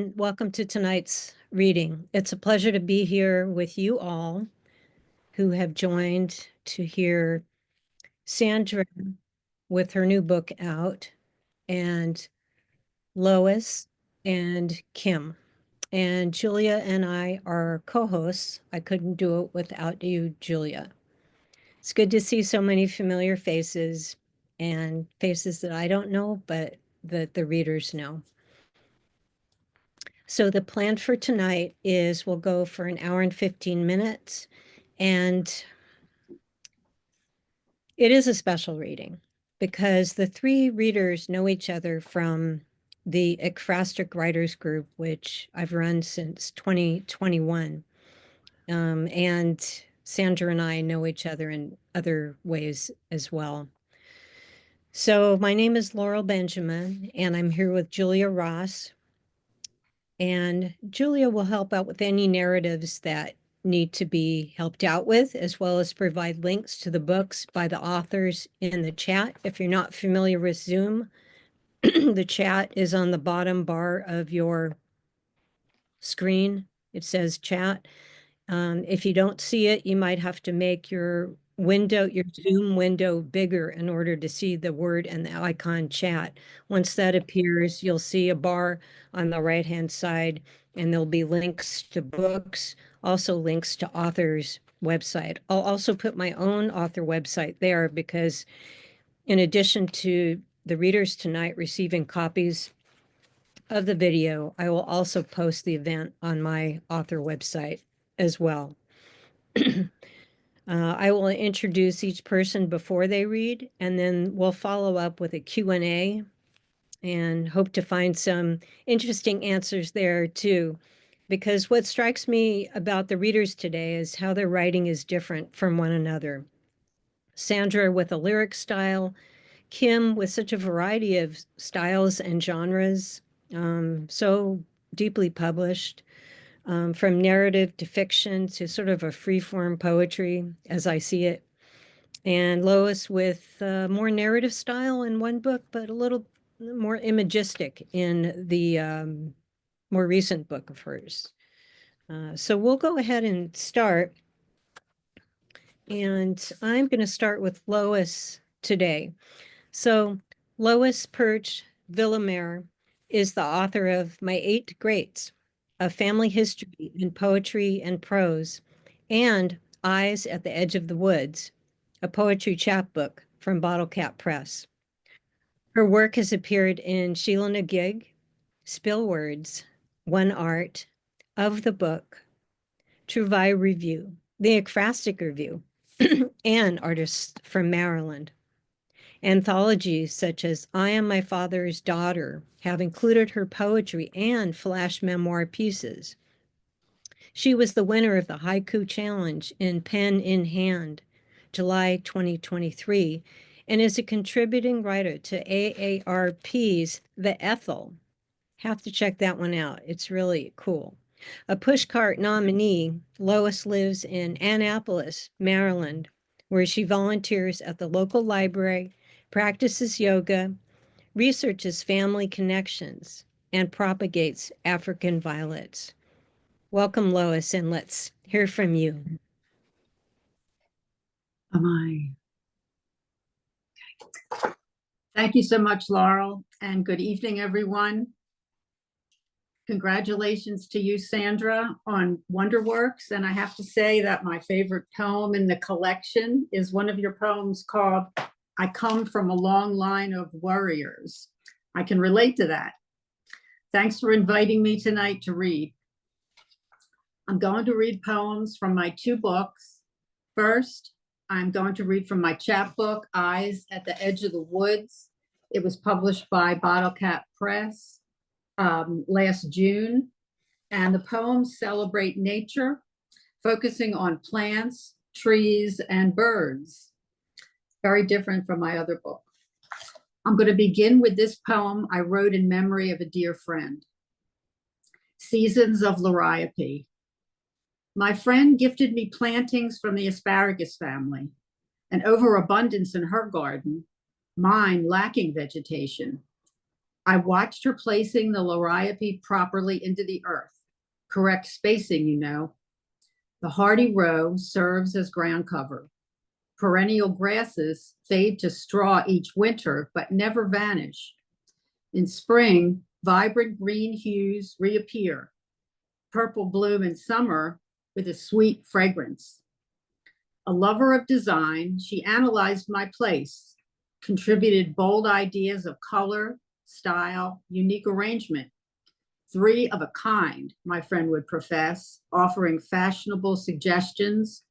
everyone. Welcome to tonight's reading. It's a pleasure to be here with you all who have joined to hear Sandra with her new book out, and Lois and Kim. And Julia and I are co-hosts. I couldn't do it without you, Julia. It's good to see so many familiar faces and faces that I don't know, but that the readers know. So the plan for tonight is we'll go for an hour and 15 minutes, and it is a special reading because the three readers know each other from the Ekphrastic Writers Group, which I've run since 2021. And Sandra and I know each other in other ways as well. So my name is Laurel Benjamin, and I'm here with Julia Ross. And Julia will help out with any narratives that need to be helped out with, as well as provide links to the books by the authors in the chat. If you're not familiar with Zoom, the chat is on the bottom bar of your screen. It says chat. If you don't see it, you might have to make your Zoom window bigger in order to see the word and the icon chat. Once that appears, you'll see a bar on the right-hand side, and there'll be links to books, also links to authors' website. I'll also put my own author website there because in addition to the readers tonight receiving copies of the video, I will also post the event on my author website as well. I will introduce each person before they read, and then we'll follow up with a Q&A and hope to find some interesting answers there too. Because what strikes me about the readers today is how their writing is different from one another. Sandra with a lyric style, Kim with such a variety of styles and genres, so deeply published. From narrative to fiction to sort of a free-form poetry, as I see it. And Lois with more narrative style in one book, but a little more imagistic in the more recent book of hers. So we'll go ahead and start. And I'm going to start with Lois today. So Lois Perch Villemaire is the author of My Eight Greats, a family history in poetry and prose, and Eyes at the Edge of the Woods, a poetry chapbook from Bottle Cap Press. Her work has appeared in Sheila na Gig, Spill Words, One Art, Of the Book, Trouvaille Review, the Ekphrastic Review, and Artists from Maryland. Anthologies such as I Am My Father's Daughter have included her poetry and flash memoir pieces. She was the winner of the Haiku Challenge in Pen in Hand, July 2023, and is a contributing writer to AARP's The Ethel. Have to check that one out. It's really cool. A pushcart nominee, Lois lives in Annapolis, Maryland, where she volunteers at the local library, practices yoga, researches family connections, and propagates African violets. Welcome, Lois, and let's hear from you. Am I? Okay. Thank you so much, Laurel, and good evening, everyone. Congratulations to you, Sandra, on Wonderworks. And I have to say that my favorite poem in the collection is one of your poems called I Come from a Long Line of Warriors. I can relate to that. Thanks for inviting me tonight to read. I'm going to read poems from my two books. First, I'm going to read from my chapbook, Eyes at the Edge of the Woods. It was published by Bottle Cap Press last June. And the poems celebrate nature, focusing on plants, trees, and birds. Very different from my other book. I'm going to begin with this poem I wrote in memory of a dear friend. Seasons of Liriope. My friend gifted me plantings from the asparagus family, an overabundance in her garden, mine lacking vegetation. I watched her placing the liriope properly into the earth. Correct spacing, you know. The hardy row serves as ground cover. Perennial grasses fade to straw each winter, but never vanish. In spring, vibrant green hues reappear. Purple bloom in summer with a sweet fragrance. A lover of design, she analyzed my place, contributed bold ideas of color, style, unique arrangement. Three of a kind, my friend would profess, offering fashionable suggestions,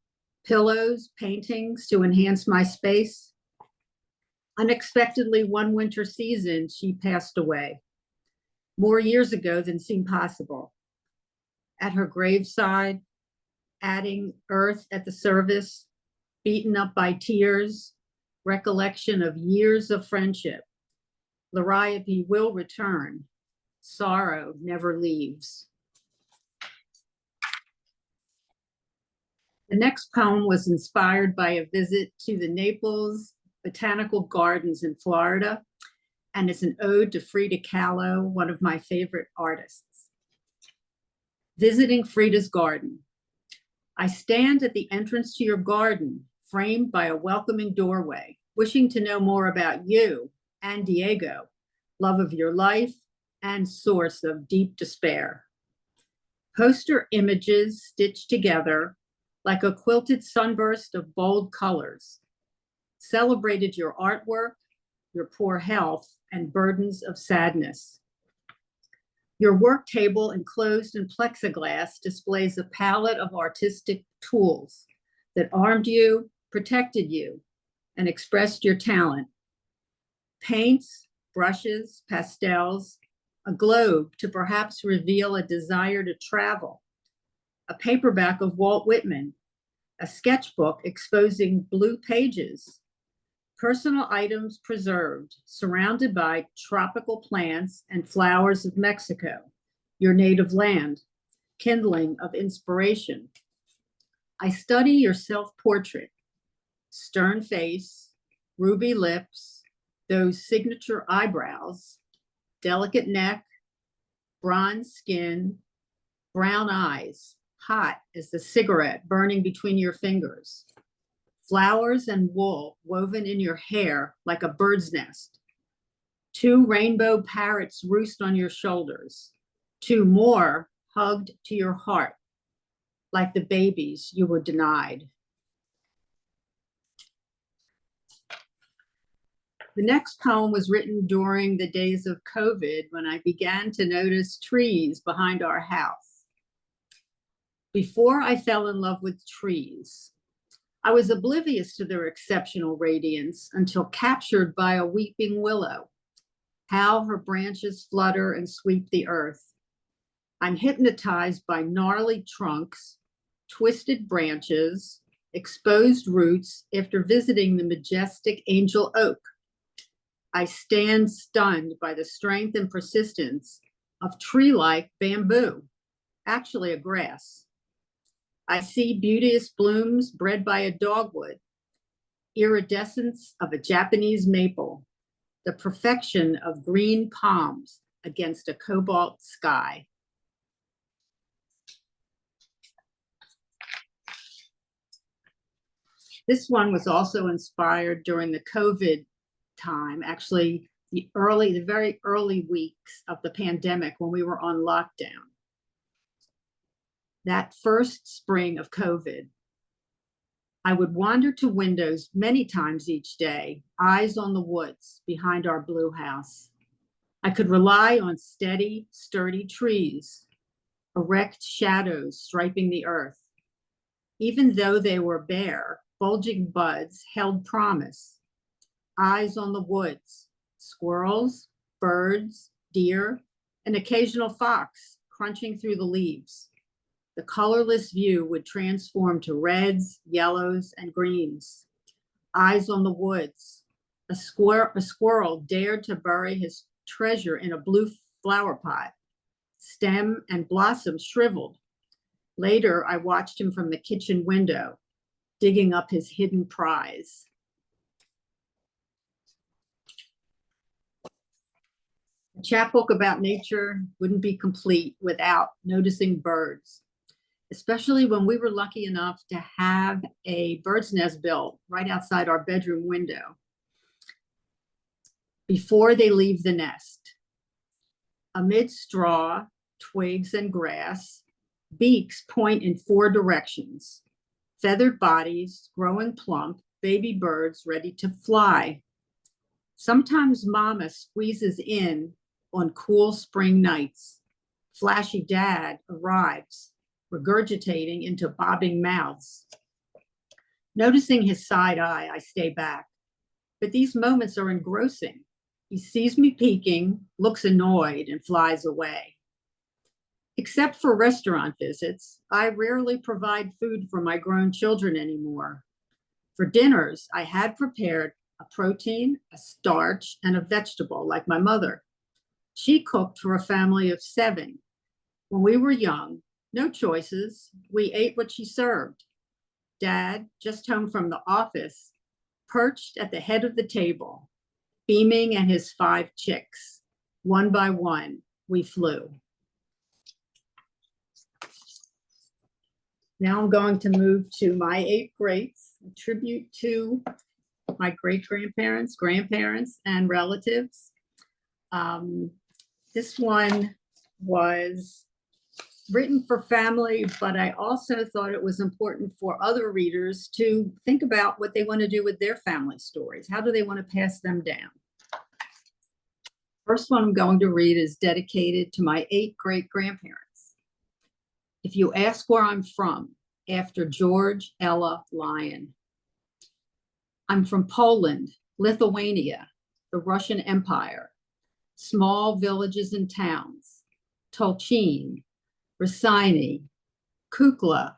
pillows, paintings to enhance my space. Unexpectedly, one winter season, she passed away, more years ago than seemed possible. At her graveside, adding earth at the service, beaten up by tears, recollection of years of friendship. Liriope will return. Sorrow never leaves. The next poem was inspired by a visit to the Naples Botanical Gardens in Florida, and it's an ode to Frida Kahlo, one of my favorite artists. Visiting Frida's garden. I stand at the entrance to your garden, framed by a welcoming doorway, wishing to know more about you and Diego, love of your life and source of deep despair. Poster images stitched together like a quilted sunburst of bold colors, celebrated your artwork, your poor health, and burdens of sadness. Your work table, enclosed in plexiglass, displays a palette of artistic tools that armed you, protected you, and expressed your talent. Paints, brushes, pastels, a globe to perhaps reveal a desire to travel, a paperback of Walt Whitman, a sketchbook exposing blue pages, personal items preserved, surrounded by tropical plants and flowers of Mexico, your native land, kindling of inspiration. I study your self-portrait, stern face, ruby lips, those signature eyebrows, delicate neck, bronze skin, brown eyes, hot as the cigarette burning between your fingers. Flowers and wool woven in your hair like a bird's nest. Two rainbow parrots roost on your shoulders. Two more hugged to your heart, like the babies you were denied. The next poem was written during the days of COVID when I began to notice trees behind our house. Before I fell in love with trees, I was oblivious to their exceptional radiance until captured by a weeping willow, how her branches flutter and sweep the earth. I'm hypnotized by gnarly trunks, twisted branches, exposed roots after visiting the majestic angel oak. I stand stunned by the strength and persistence of tree-like bamboo, actually a grass. I see beauteous blooms bred by a dogwood, iridescence of a Japanese maple, the perfection of green palms against a cobalt sky. This one was also inspired during the COVID time, actually the very early weeks of the pandemic when we were on lockdown. That first spring of COVID, I would wander to windows many times each day, eyes on the woods behind our blue house. I could rely on steady, sturdy trees, erect shadows striping the earth. Even though they were bare, bulging buds held promise. Eyes on the woods, squirrels, birds, deer, an occasional fox crunching through the leaves. The colorless view would transform to reds, yellows, and greens. Eyes on the woods. A squirrel dared to bury his treasure in a blue flower pot. Stem and blossom shriveled. Later, I watched him from the kitchen window, digging up his hidden prize. A chapbook about nature wouldn't be complete without noticing birds, especially when we were lucky enough to have a bird's nest built right outside our bedroom window before they leave the nest. Amid straw, twigs, and grass, beaks point in 4 directions. Feathered bodies, growing plump, baby birds ready to fly. Sometimes mama squeezes in on cool spring nights. Flashy dad arrives, regurgitating into bobbing mouths. Noticing his side eye, I stay back. But these moments are engrossing. He sees me peeking, looks annoyed, and flies away. Except for restaurant visits, I rarely provide food for my grown children anymore. For dinners, I had prepared a protein, a starch, and a vegetable like my mother. She cooked for a family of 7. When we were young, no choices. We ate what she served. Dad, just home from the office, perched at the head of the table, beaming at his 5 chicks. One by one, we flew. Now I'm going to move to my 8 greats, a tribute to my great-grandparents, grandparents, and relatives. This one was written for family, but I also thought it was important for other readers to think about what they want to do with their family stories. How do they want to pass them down? First one I'm going to read is dedicated to my 8 great-grandparents. If you ask where I'm from, after George Ella Lyon. I'm from Poland, Lithuania, the Russian Empire, small villages and towns, Tolchin, Rysini, Kukla,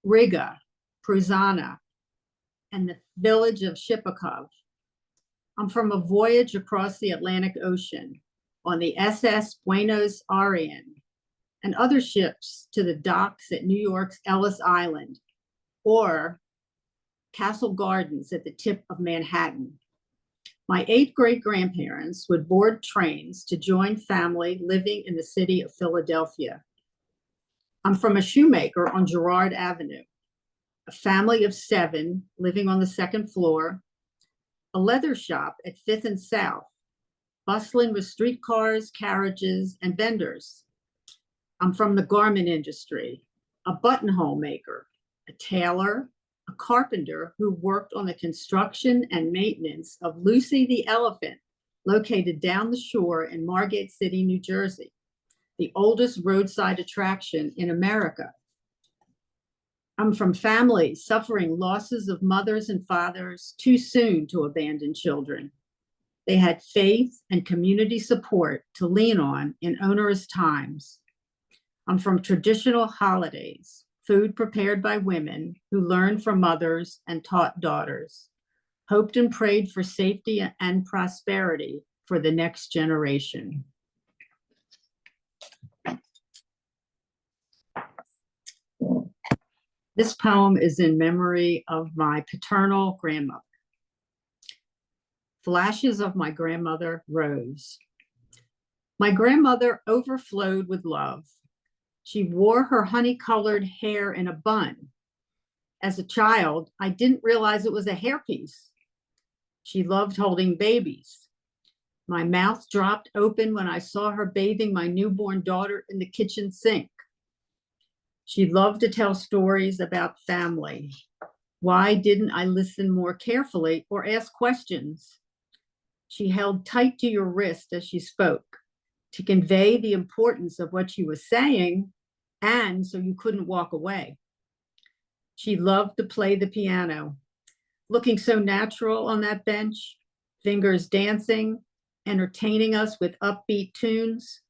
Riga, Pruzana, and the village of Shipakov. I'm from a voyage across the Atlantic Ocean on the SS Buenos Aires and other ships to the docks at New York's Ellis Island or Castle Gardens at the tip of Manhattan. My 8 great-grandparents would board trains to join family living in the city of Philadelphia. I'm from a shoemaker on Girard Avenue, a family of 7 living on the 2nd floor, a leather shop at 5th and South, bustling with streetcars, carriages, and vendors. I'm from the garment industry, a buttonhole maker, a tailor, a carpenter who worked on the construction and maintenance of Lucy the Elephant, located down the shore in Margate City, New Jersey, the oldest roadside attraction in America. I'm from families suffering losses of mothers and fathers too soon to abandon children. They had faith and community support to lean on in onerous times. I'm from traditional holidays, food prepared by women who learned from mothers and taught daughters, hoped and prayed for safety and prosperity for the next generation. This poem is in memory of my paternal grandmother. Flashes of my grandmother, Rose. My grandmother overflowed with love. She wore her honey-colored hair in a bun. As a child, I didn't realize it was a hairpiece. She loved holding babies. My mouth dropped open when I saw her bathing my newborn daughter in the kitchen sink. She loved to tell stories about family. Why didn't I listen more carefully or ask questions? She held tight to your wrist as she spoke to convey the importance of what she was saying and so you couldn't walk away. She loved to play the piano, looking so natural on that bench, fingers dancing, entertaining us with upbeat tunes,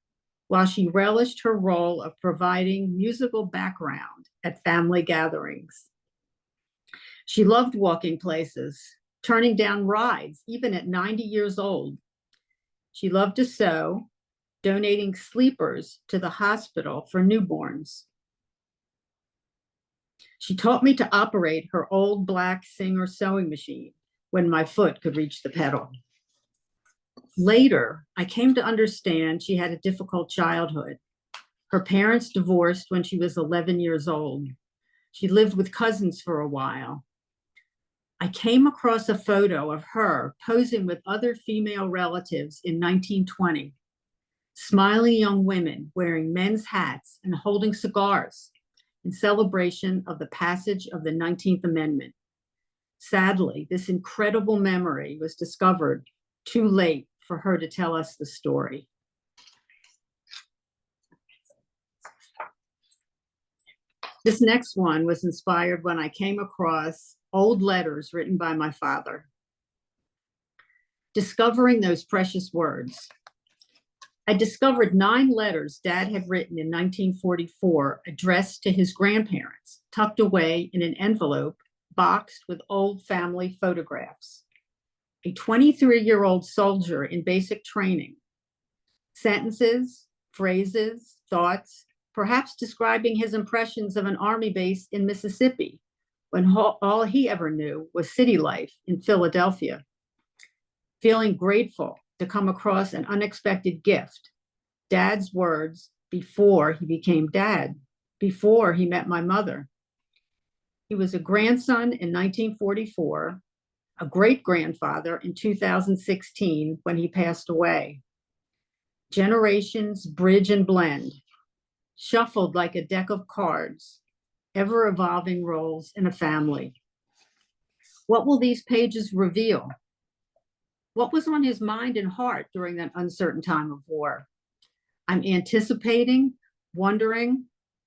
while she relished her role of providing musical background at family gatherings. She loved walking places, turning down rides, even at 90 years old. She loved to sew, donating sleepers to the hospital for newborns. She taught me to operate her old black Singer sewing machine when my foot could reach the pedal. Later, I came to understand she had a difficult childhood. Her parents divorced when she was 11 years old. She lived with cousins for a while. I came across a photo of her posing with other female relatives in 1920, smiling young women wearing men's hats and holding cigars in celebration of the passage of the 19th Amendment. Sadly, this incredible memory was discovered too late for her to tell us the story. This next one was inspired when I came across old letters written by my father. Discovering those precious words. I discovered 9 letters Dad had written in 1944 addressed to his grandparents, tucked away in an envelope boxed with old family photographs. A 23-year-old soldier in basic training. Sentences, phrases, thoughts, perhaps describing his impressions of an army base in Mississippi, when all he ever knew was city life in Philadelphia. Feeling grateful to come across an unexpected gift, Dad's words before he became Dad, before he met my mother. He was a grandson in 1944, a great-grandfather in 2016 when he passed away. Generations bridge and blend, shuffled like a deck of cards, ever-evolving roles in a family. What will these pages reveal? What was on his mind and heart during that uncertain time of war? I'm anticipating, wondering,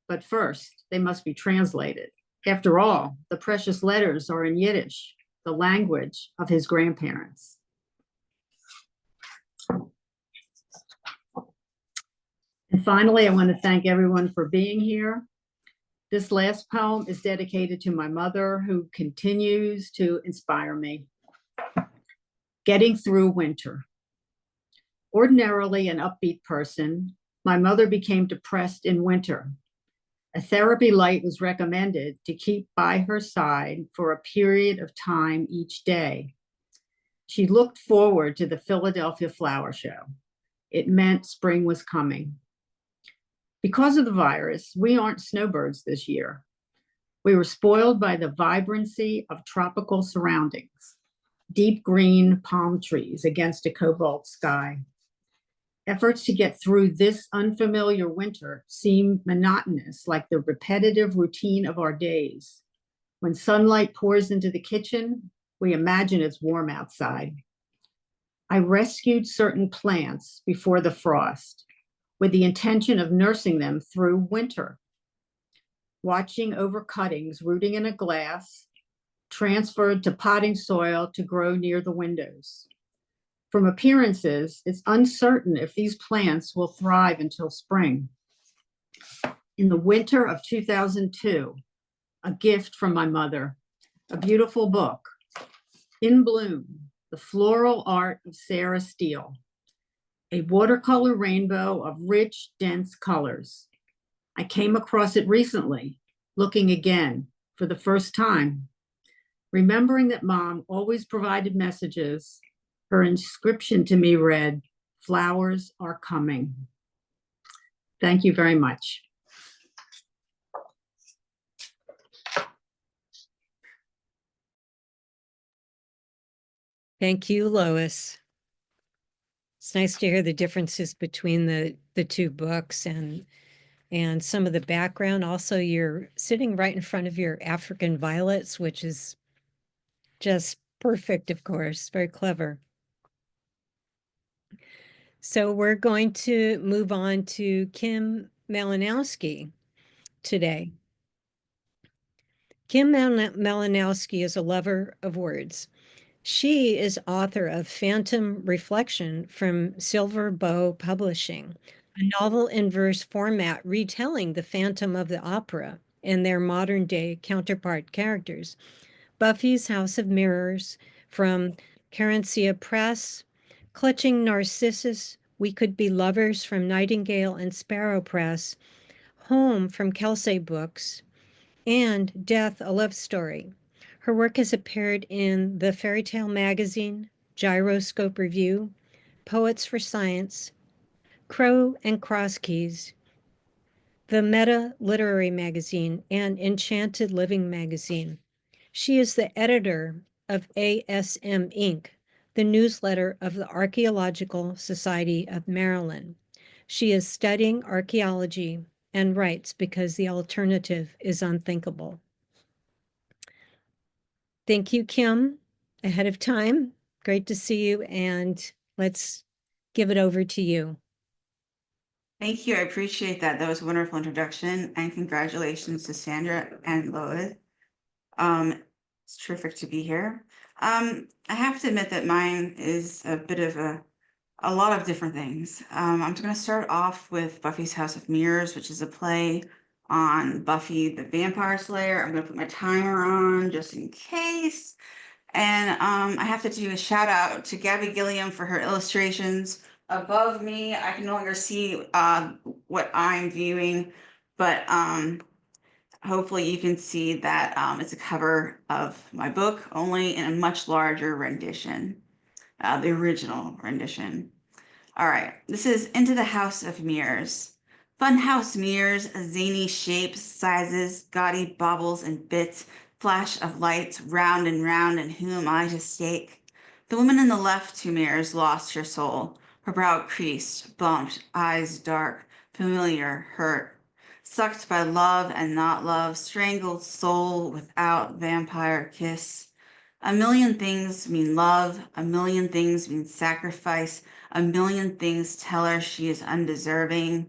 but first, they must be translated. After all, the precious letters are in Yiddish, the language of his grandparents. And finally, I want to thank everyone for being here. This last poem is dedicated to my mother, who continues to inspire me. Getting through winter. Ordinarily an upbeat person, my mother became depressed in winter. A therapy light was recommended to keep by her side for a period of time each day. She looked forward to the Philadelphia Flower Show. It meant spring was coming. Because of the virus, we aren't snowbirds this year. We were spoiled by the vibrancy of tropical surroundings, deep green palm trees against a cobalt sky. Efforts to get through this unfamiliar winter seem monotonous, like the repetitive routine of our days. When sunlight pours into the kitchen, we imagine it's warm outside. I rescued certain plants before the frost with the intention of nursing them through winter. Watching over cuttings rooting in a glass, transferred to potting soil to grow near the windows. From appearances, it's uncertain if these plants will thrive until spring. In the winter of 2002, a gift from my mother, a beautiful book, In Bloom, The Floral Art of Sarah Steele, a watercolor rainbow of rich, dense colors. I came across it recently, looking again for the first time. Remembering that Mom always provided messages, her inscription to me read, "Flowers are coming." Thank you very much. Thank you, Lois. It's nice to hear the differences between the two books and some of the background. Also, you're sitting right in front of your African violets, which is just perfect, of course, very clever. So we're going to move on to Kim Malinowski today. Kim Malinowski is a lover of words. She is author of Phantom Reflection from Silver Bow Publishing, a novel in verse format retelling the Phantom of the Opera and their modern day counterpart characters. Buffy's House of Mirrors from Carencia Press, Clutching Narcissus, We Could Be Lovers from Nightingale and Sparrow Press, Home from Kelsey Books, and Death, a Love Story. Her work has appeared in the Fairy Tale Magazine, Gyroscope Review, Poets for Science, Crow and Cross Keys, the Meta Literary Magazine, and Enchanted Living Magazine. She is the editor of ASM Inc., the newsletter of the Archaeological Society of Maryland. She is studying archaeology and writes because the alternative is unthinkable. Thank you, Kim, ahead of time. Great to see you, and let's give it over to you. Thank you. I appreciate that. That was a wonderful introduction, and congratulations to Sandra and Lois. It's terrific to be here. I have to admit that mine is a bit of a lot of different things. I'm going to start off with Buffy's House of Mirrors, which is a play on Buffy the Vampire Slayer. I'm going to put my timer on just in case. And I have to do a shout out to Gabby Gilliam for her illustrations. Above me, I can no longer see what I'm viewing, but hopefully you can see that it's a cover of my book, only in a much larger rendition, the original rendition. All right, this is Into the House of Mirrors. Funhouse mirrors, zany shapes, sizes, gaudy baubles and bits, flash of lights, round, and who am I to stake? The woman in the left two mirrors lost her soul, her brow creased, bumped, eyes dark, familiar, hurt. Sucked by love and not love, strangled soul without vampire kiss. A million things mean love, a million things mean sacrifice, a million things tell her she is undeserving,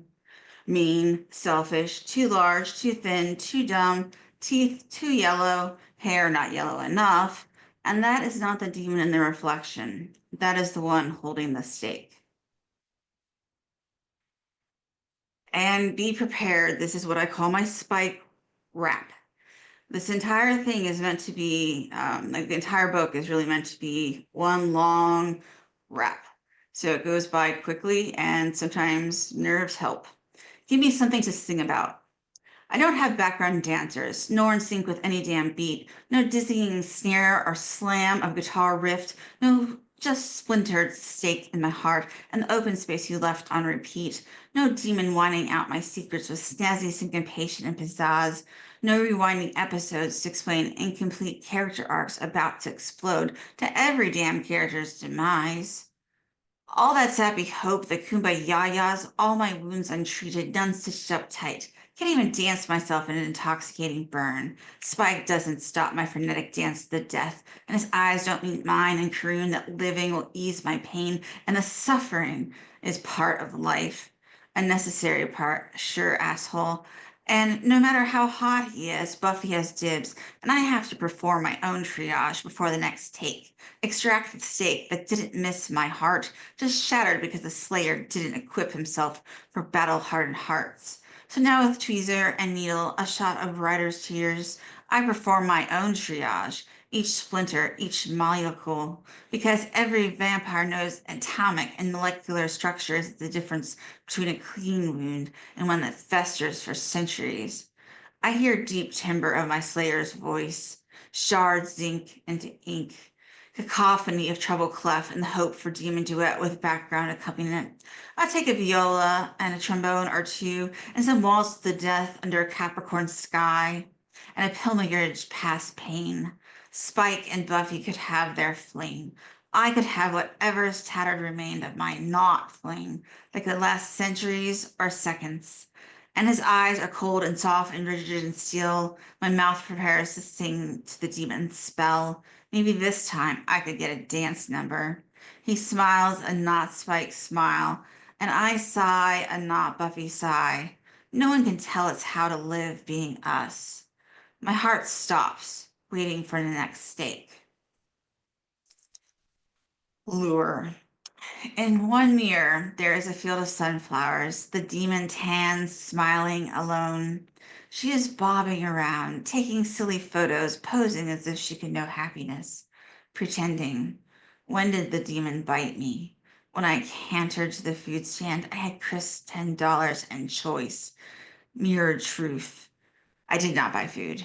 mean, selfish, too large, too thin, too dumb, teeth too yellow, hair not yellow enough. And that is not the demon in the reflection. That is the one holding the stake. And be prepared. This is what I call my spike wrap. This entire thing is meant to be, like the entire book is really meant to be one long wrap. So it goes by quickly, and sometimes nerves help. Give me something to sing about. I don't have background dancers, nor in sync with any damn beat. No dizzying snare or slam of guitar riff. No just splintered stake in my heart and the open space you left on repeat. No demon whining out my secrets with snazzy syncopation and pizzazz. No rewinding episodes to explain incomplete character arcs about to explode to every damn character's demise. All that sappy hope, the kumbaya-yas, all my wounds untreated, none stitched up tight. Can't even dance myself in an intoxicating burn. Spike doesn't stop my frenetic dance to the death, and his eyes don't meet mine and croon that living will ease my pain, and the suffering is part of life. A necessary part, sure, asshole. And no matter how hot he is, Buffy has dibs, and I have to perform my own triage before the next take. Extract the steak that didn't miss my heart, just shattered because the Slayer didn't equip himself for battle-hardened hearts. So now with tweezer and needle, a shot of writer's tears, I perform my own triage, each splinter, each molecule, because every vampire knows atomic and molecular structure is the difference between a clean wound and one that festers for centuries. I hear deep timbre of my Slayer's voice, shard zinc into ink, cacophony of treble clef and the hope for demon duet with background accompaniment. I take a viola and a trombone or two and some waltz to the death under a Capricorn sky and a pilgrimage past pain. Spike and Buffy could have their fling. I could have whatever's tattered remained of my not fling, like the last centuries or seconds. And his eyes are cold and soft and rigid and steel. My mouth prepares to sing to the demon's spell. Maybe this time I could get a dance number. He smiles a not Spike smile, and I sigh a not Buffy sigh. No one can tell us how to live being us. My heart stops, waiting for the next stake. Lure. In one mirror, there is a field of sunflowers, the demon tan, smiling, alone. She is bobbing around, taking silly photos, posing as if she could know happiness, pretending. When did the demon bite me? When I cantered to the food stand, I had crisp $10 and choice. Mirrored truth. I did not buy food.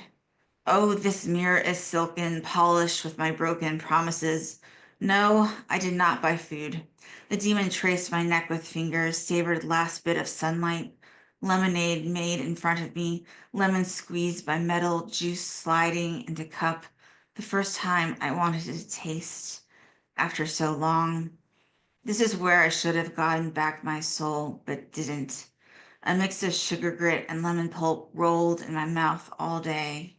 Oh, this mirror is silken, polished with my broken promises. No, I did not buy food. The demon traced my neck with fingers, savored last bit of sunlight, lemonade made in front of me, lemon squeezed by metal, juice sliding into cup. The first time I wanted to taste after so long. This is where I should have gotten back my soul, but didn't. A mix of sugar grit and lemon pulp rolled in my mouth all day.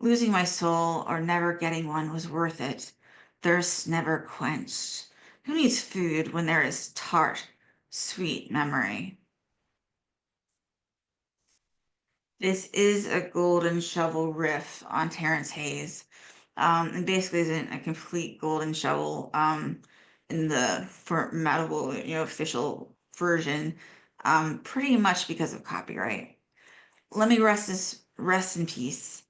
Losing my soul or never getting one was worth it. Thirst never quenched. Who needs food when there is tart, sweet memory? This is a golden shovel riff on Terrence Hayes. And basically isn't a complete golden shovel in the formatable, official version, pretty much because of copyright. Let me rest in peace.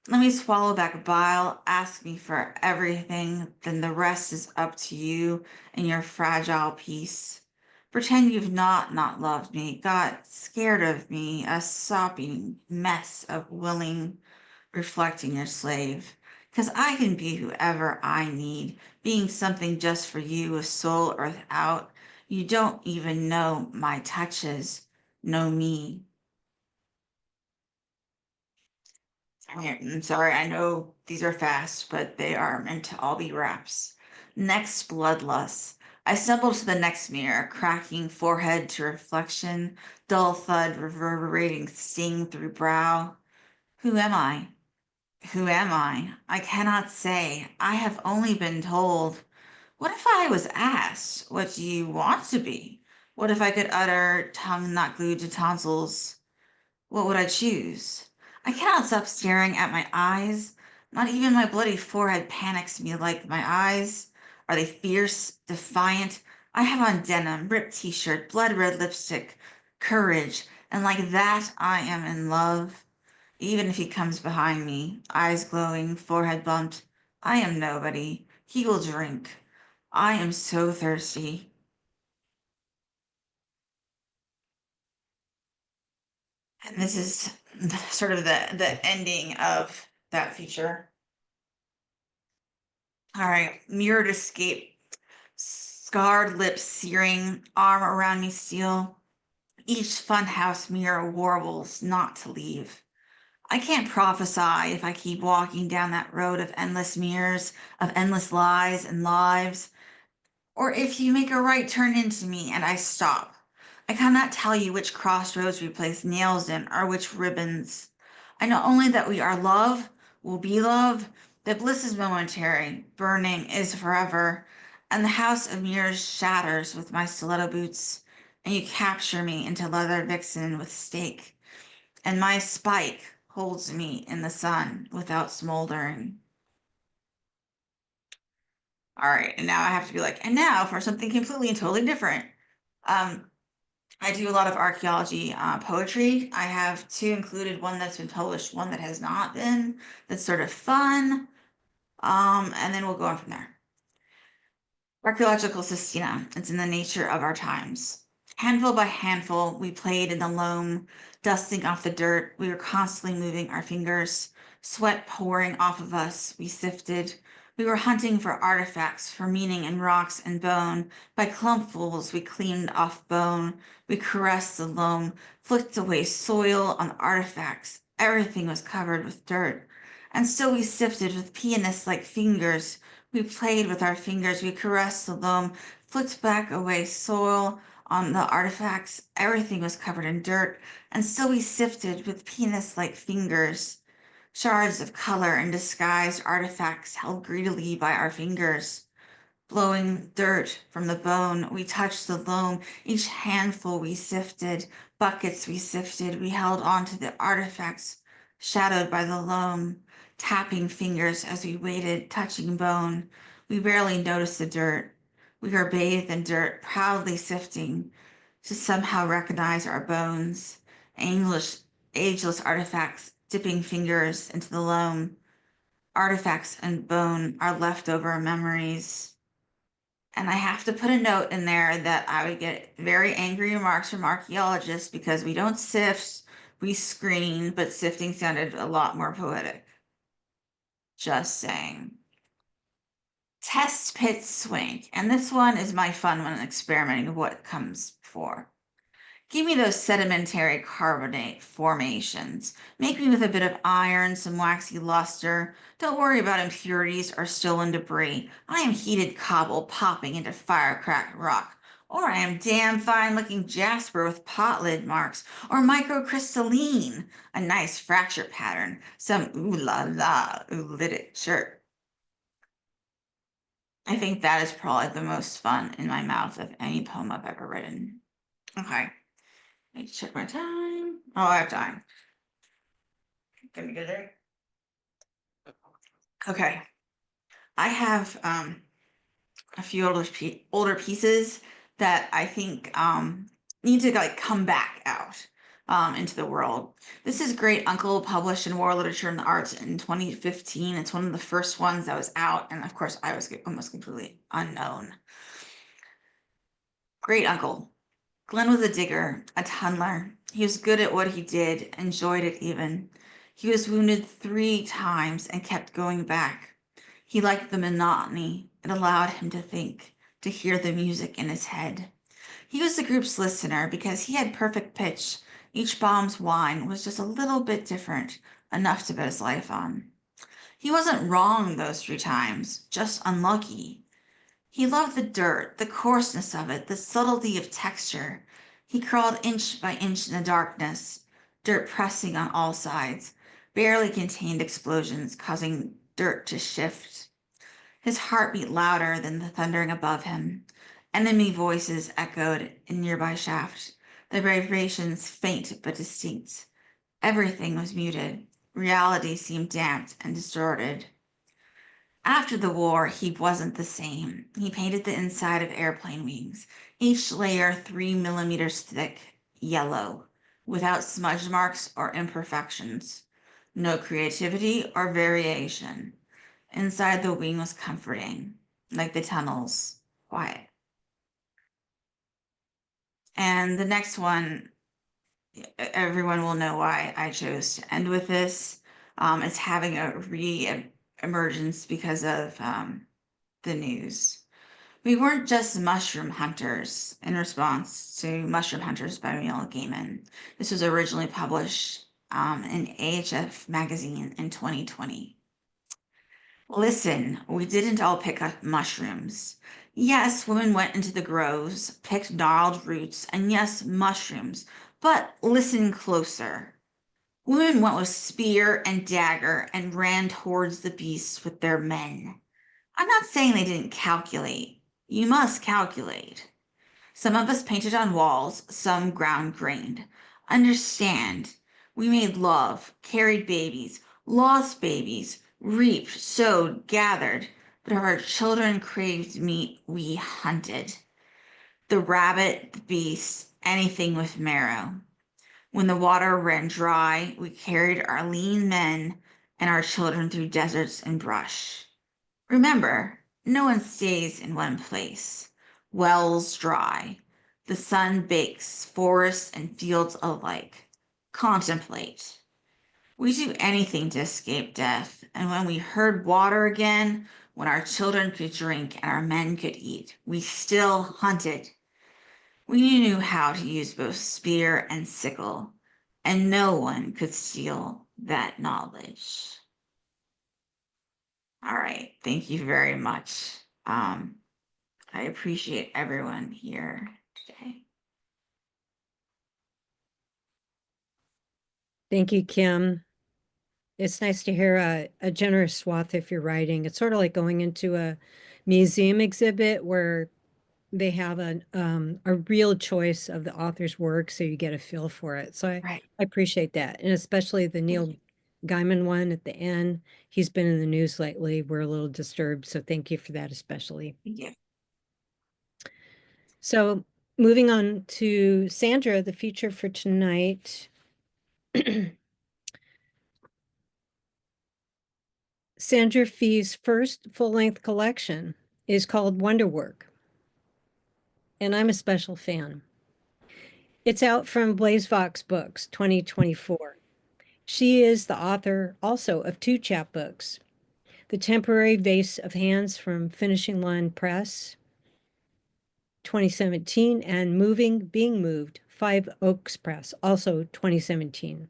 Let me swallow back bile, ask me for everything, then the rest is up to you and your fragile peace. Pretend you've not loved me, got scared of me, a sopping mess of willing, reflecting your slave. 'Cause I can be whoever I need, being something just for you, a soul earth out. You don't even know my touches, know me. I'm sorry, I know these are fast, but they are meant to all be raps. Next, bloodlust. I stumbled to the next mirror, cracking forehead to reflection, dull thud reverberating sting through brow. Who am I? Who am I? I cannot say. I have only been told. What if I was asked, what do you want to be? What if I could utter, tongue not glued to tonsils? What would I choose? I cannot stop staring at my eyes. Not even my bloody forehead panics me like my eyes. Are they fierce, defiant? I have on denim, ripped t-shirt, blood red lipstick, courage, and like that I am in love. Even if he comes behind me, eyes glowing, forehead bumped, I am nobody. He will drink. I am so thirsty. And this is sort of the ending of that feature. All right, mirrored escape, scarred lips searing, arm around me steel. Each funhouse mirror warbles not to leave. I can't prophesy if I keep walking down that road of endless mirrors, of endless lies and lives, or if you make a right turn into me and I stop. I cannot tell you which crossroads we place nails in or which ribbons. I know only that we are love, will be love, that bliss is momentary, burning is forever, and the house of mirrors shatters with my stiletto boots, and you capture me into leather vixen with stake, and my spike holds me in the sun without smoldering. All right, and now I have to be like, and now for something completely and totally different. Um, I do a lot of archaeology poetry. I have two included, one that's been published, one that has not been. That's sort of fun. And then we'll go on from there. Archaeological Sistina. It's in the nature of our times. Handful by handful, we played in the loam, dusting off the dirt. We were constantly moving our fingers, sweat pouring off of us. We sifted. We were hunting for artifacts, for meaning in rocks and bone. By clumpfuls, we cleaned off bone. We caressed the loam, flicked away soil on artifacts. Everything was covered with dirt. And still we sifted with pianist-like fingers. We played with our fingers, we caressed the loam, flicked back away soil on the artifacts. Everything was covered in dirt, and still we sifted with penis-like fingers. Shards of color and disguised artifacts held greedily by our fingers. Blowing dirt from the bone, we touched the loam. Each handful we sifted, buckets we sifted. We held on to the artifacts shadowed by the loam, tapping fingers as we waited, touching bone. We barely noticed the dirt. We were bathed in dirt, proudly sifting to somehow recognize our bones. Ageless artifacts dipping fingers into the loam. Artifacts and bone are leftover memories. And I have to put a note in there that I would get very angry remarks from archaeologists because we don't sift, we screen, but sifting sounded a lot more poetic. Just saying. Test pit swing. And this one is my fun one experimenting of what comes before. Give me those sedimentary carbonate formations. Make me with a bit of iron, some waxy luster. Don't worry about impurities or stolen debris. I am heated cobble popping into firecracked rock. Or I am damn fine looking jasper with pot lid marks. Or microcrystalline, a nice fracture pattern. Some ooh la la oolitic shirt. I think that is probably the most fun in my mouth of any poem I've ever written. Okay. Need to check my time. Oh, I have time. Can we get there? Okay. I have a few older pieces that I think need to like come back out into the world. This is Great Uncle, published in War Literature and the Arts in 2015. It's one of the first ones that was out, and of course I was almost completely unknown. Great Uncle. Glenn was a digger, a tunneler. He was good at what he did, enjoyed it even. He was wounded 3 times and kept going back. He liked the monotony. It allowed him to think, to hear the music in his head. He was the group's listener because he had perfect pitch. Each bomb's whine was just a little bit different, enough to bet his life on. He wasn't wrong those 3 times, just unlucky. He loved the dirt, the coarseness of it, the subtlety of texture. He crawled inch by inch in the darkness, dirt pressing on all sides, barely contained explosions causing dirt to shift. His heart beat louder than the thundering above him. Enemy voices echoed in nearby shafts, the vibrations faint but distinct. Everything was muted. Reality seemed damped and distorted. After the war, he wasn't the same. He painted the inside of airplane wings, each layer 3 millimeters thick, yellow, without smudge marks or imperfections. No creativity or variation. Inside the wing was comforting, like the tunnels, quiet. And the next one, everyone will know why I chose to end with this. It's having a re-emergence because of the news. We weren't just mushroom hunters in response to Mushroom Hunters by Neil Gaiman. This was originally published in AHF magazine in 2020. Listen, we didn't all pick up mushrooms. Yes, women went into the groves, picked gnarled roots, and yes, mushrooms. But listen closer. Women went with spear and dagger and ran towards the beasts with their men. I'm not saying they didn't calculate. You must calculate. Some of us painted on walls, some ground grained. Understand, we made love, carried babies, lost babies, reaped, sowed, gathered, but if our children craved meat, we hunted. The rabbit, the beast, anything with marrow. When the water ran dry, we carried our lean men and our children through deserts and brush. Remember, no one stays in one place. Wells dry. The sun bakes forests and fields alike. Contemplate. We do anything to escape death, and when we heard water again, when our children could drink and our men could eat, we still hunted. We knew how to use both spear and sickle, and no one could steal that knowledge. All right, thank you very much. I appreciate everyone here today. Thank you, Kim. It's nice to hear a generous swath of your writing. It's sort of like going into a museum exhibit where they have a real choice of the author's work, so you get a feel for it. So Right. I appreciate that, and especially the Neil Gaiman one at the end. He's been in the news lately. We're a little disturbed, so thank you for that especially. Thank you. So moving on to Sandra, the feature for tonight. Sandra Fees' first full-length collection is called Wonderwork, and I'm a special fan. It's out from BlazeVox Books 2024. She is the author also of 2 chapbooks. The Temporary Vase of Hands from Finishing Line Press, 2017, and Being Moved, Five Oaks Press, also 2017.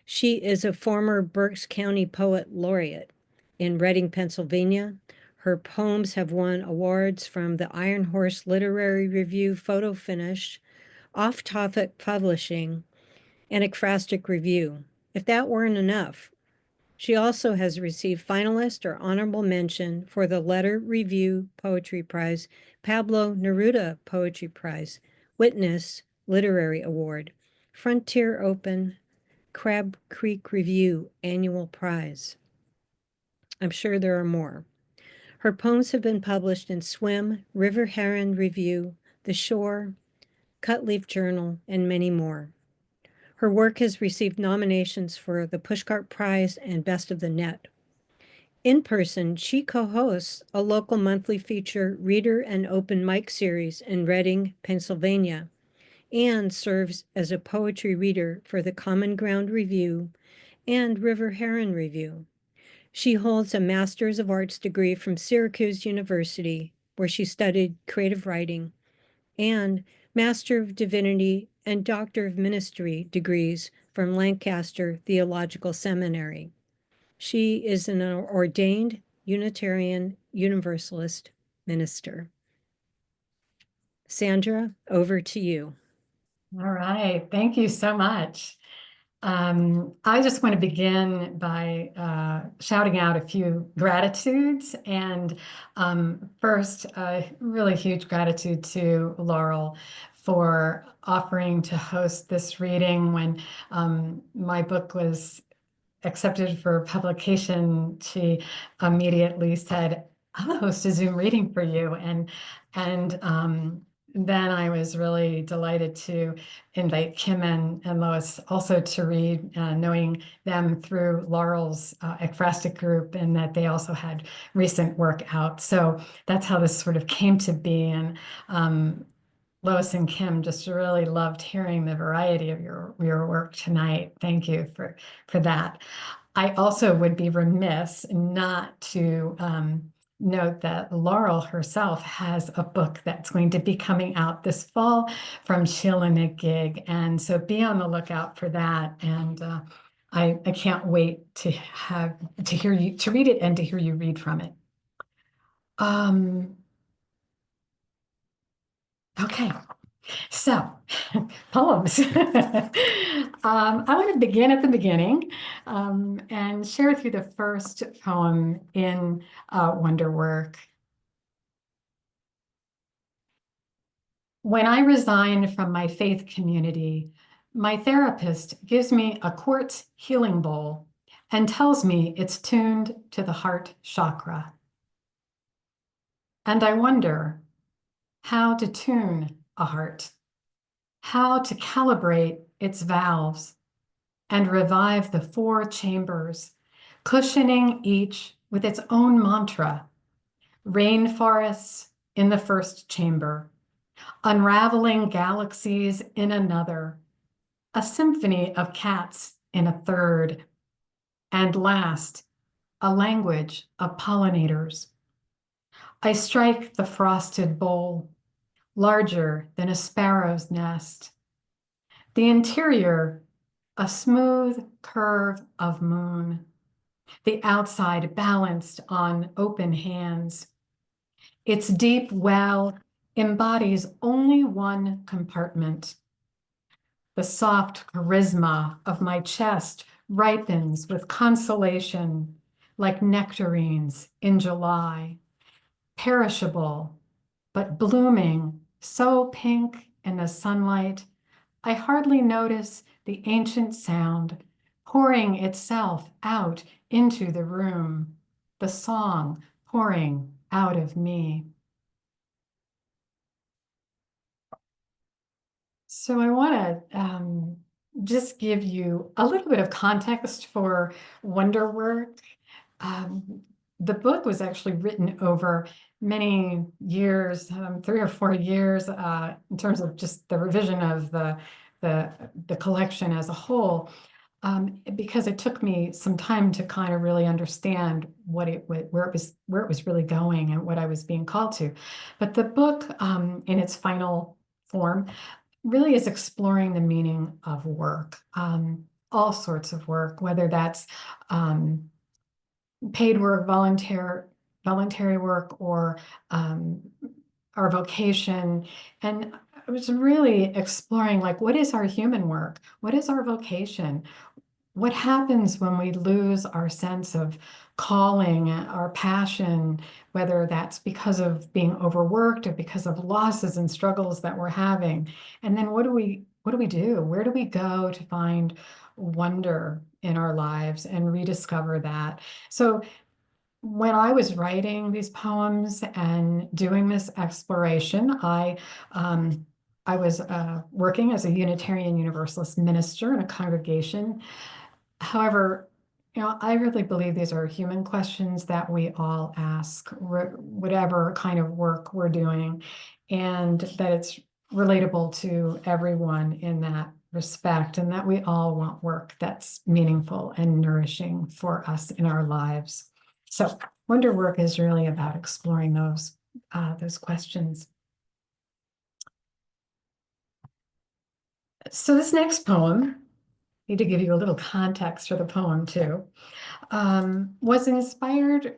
She is a former Berks County Poet Laureate in Reading, Pennsylvania. Her poems have won awards from the Iron Horse Literary Review Photo Finish, Off Topic Publishing, and Ekphrastic Review. If that weren't enough, she also has received finalist or honorable mention for the Letter Review Poetry Prize, Pablo Neruda Poetry Prize, Witness Literary Award, Frontier Open, Crab Creek Review Annual Prize. I'm sure there are more. Her poems have been published in Swim, River Heron Review, The Shore, Cutleaf Journal, and many more. Her work has received nominations for the Pushcart Prize and Best of the Net. In person, she co-hosts a local monthly feature reader and open mic series in Reading, Pennsylvania, and serves as a poetry reader for the Common Ground Review and River Heron Review. She holds a Master's of Arts degree from Syracuse University, where she studied creative writing, and Master of Divinity and Doctor of Ministry degrees from Lancaster Theological Seminary. She is an ordained Unitarian Universalist minister. Sandra, over to you. All right, thank you so much. I just want to begin by shouting out a few gratitudes. And first, a really huge gratitude to Laurel for offering to host this reading when my book was accepted for publication. She immediately said, "I'll host a Zoom reading for you." And then I was really delighted to invite Kim and Lois also to read, knowing them through Laurel's ekphrastic group, and that they also had recent work out. So that's how this sort of came to be. And Lois and Kim, just really loved hearing the variety of your work tonight. Thank you for that. I also would be remiss not to note that Laurel herself has a book that's going to be coming out this fall from Chill and a Gig. And so be on the lookout for that. And I can't wait to hear you, to read it and to hear you read from it. Okay. So, poems. I want to begin at the beginning and share with you the first poem in Wonderwork. When I resign from my faith community, my therapist gives me a quartz healing bowl and tells me it's tuned to the heart chakra. And I wonder how to tune a heart, how to calibrate its valves and revive the 4 chambers, cushioning each with its own mantra. Rainforests in the first chamber, unraveling galaxies in another, a symphony of cats in a third, and last, a language of pollinators. I strike the frosted bowl, larger than a sparrow's nest. The interior, a smooth curve of moon. The outside balanced on open hands. Its deep well embodies only one compartment. The soft charisma of my chest ripens with consolation like nectarines in July. Perishable, but blooming, so pink in the sunlight, I hardly notice the ancient sound pouring itself out into the room, the song pouring out of me. So I want to just give you a little bit of context for Wonderwork. The book was actually written over many years, 3 or 4 years, in terms of just the revision of the collection as a whole. because it took me some time to kind of really understand where it was really going and what I was being called to. But the book, in its final form, really is exploring the meaning of work, all sorts of work, whether that's paid work, voluntary work, or our vocation. And I was really exploring, like, what is our human work? What is our vocation? What happens when we lose our sense of calling, our passion, whether that's because of being overworked or because of losses and struggles that we're having? And then what do we do? Where do we go to find wonder in our lives and rediscover that? So when I was writing these poems and doing this exploration, I was working as a Unitarian Universalist minister in a congregation. However, I really believe these are human questions that we all ask, whatever kind of work we're doing, and that it's relatable to everyone in that respect, and that we all want work that's meaningful and nourishing for us in our lives. So wonder work is really about exploring those questions. So this next poem, need to give you a little context for the poem too, was inspired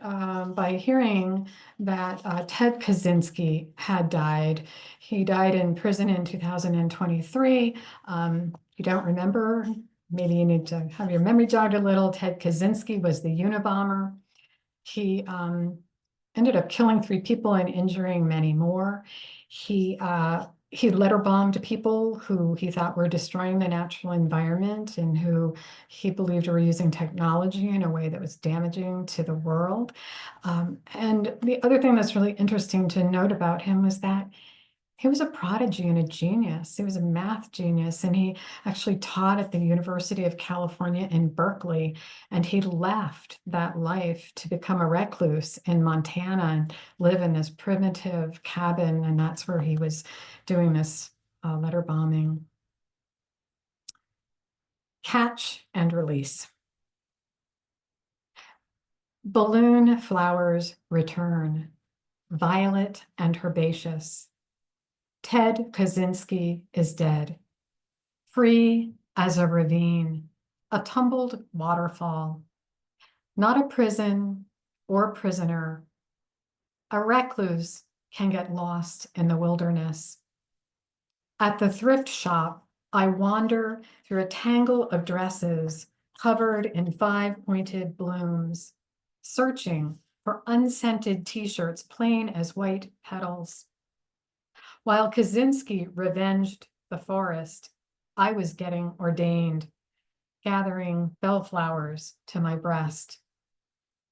by hearing that Ted Kaczynski had died. He died in prison in 2023. You don't remember, maybe you need to have your memory jogged a little. Ted Kaczynski was the Unabomber. He ended up killing 3 people and injuring many more. He letter bombed people who he thought were destroying the natural environment and who he believed were using technology in a way that was damaging to the world. And the other thing that's really interesting to note about him was that he was a prodigy and a genius. He was a math genius, and he actually taught at the University of California in Berkeley. And he left that life to become a recluse in Montana and live in this primitive cabin. And that's where he was doing this letter bombing. Catch and release. Balloon flowers return, violet and herbaceous. Ted Kaczynski is dead, free as a ravine, a tumbled waterfall, not a prison or prisoner. A recluse can get lost in the wilderness. At the thrift shop, I wander through a tangle of dresses covered in 5-pointed blooms, searching for unscented t-shirts plain as white petals. While Kaczynski revenged the forest, I was getting ordained, gathering bellflowers to my breast.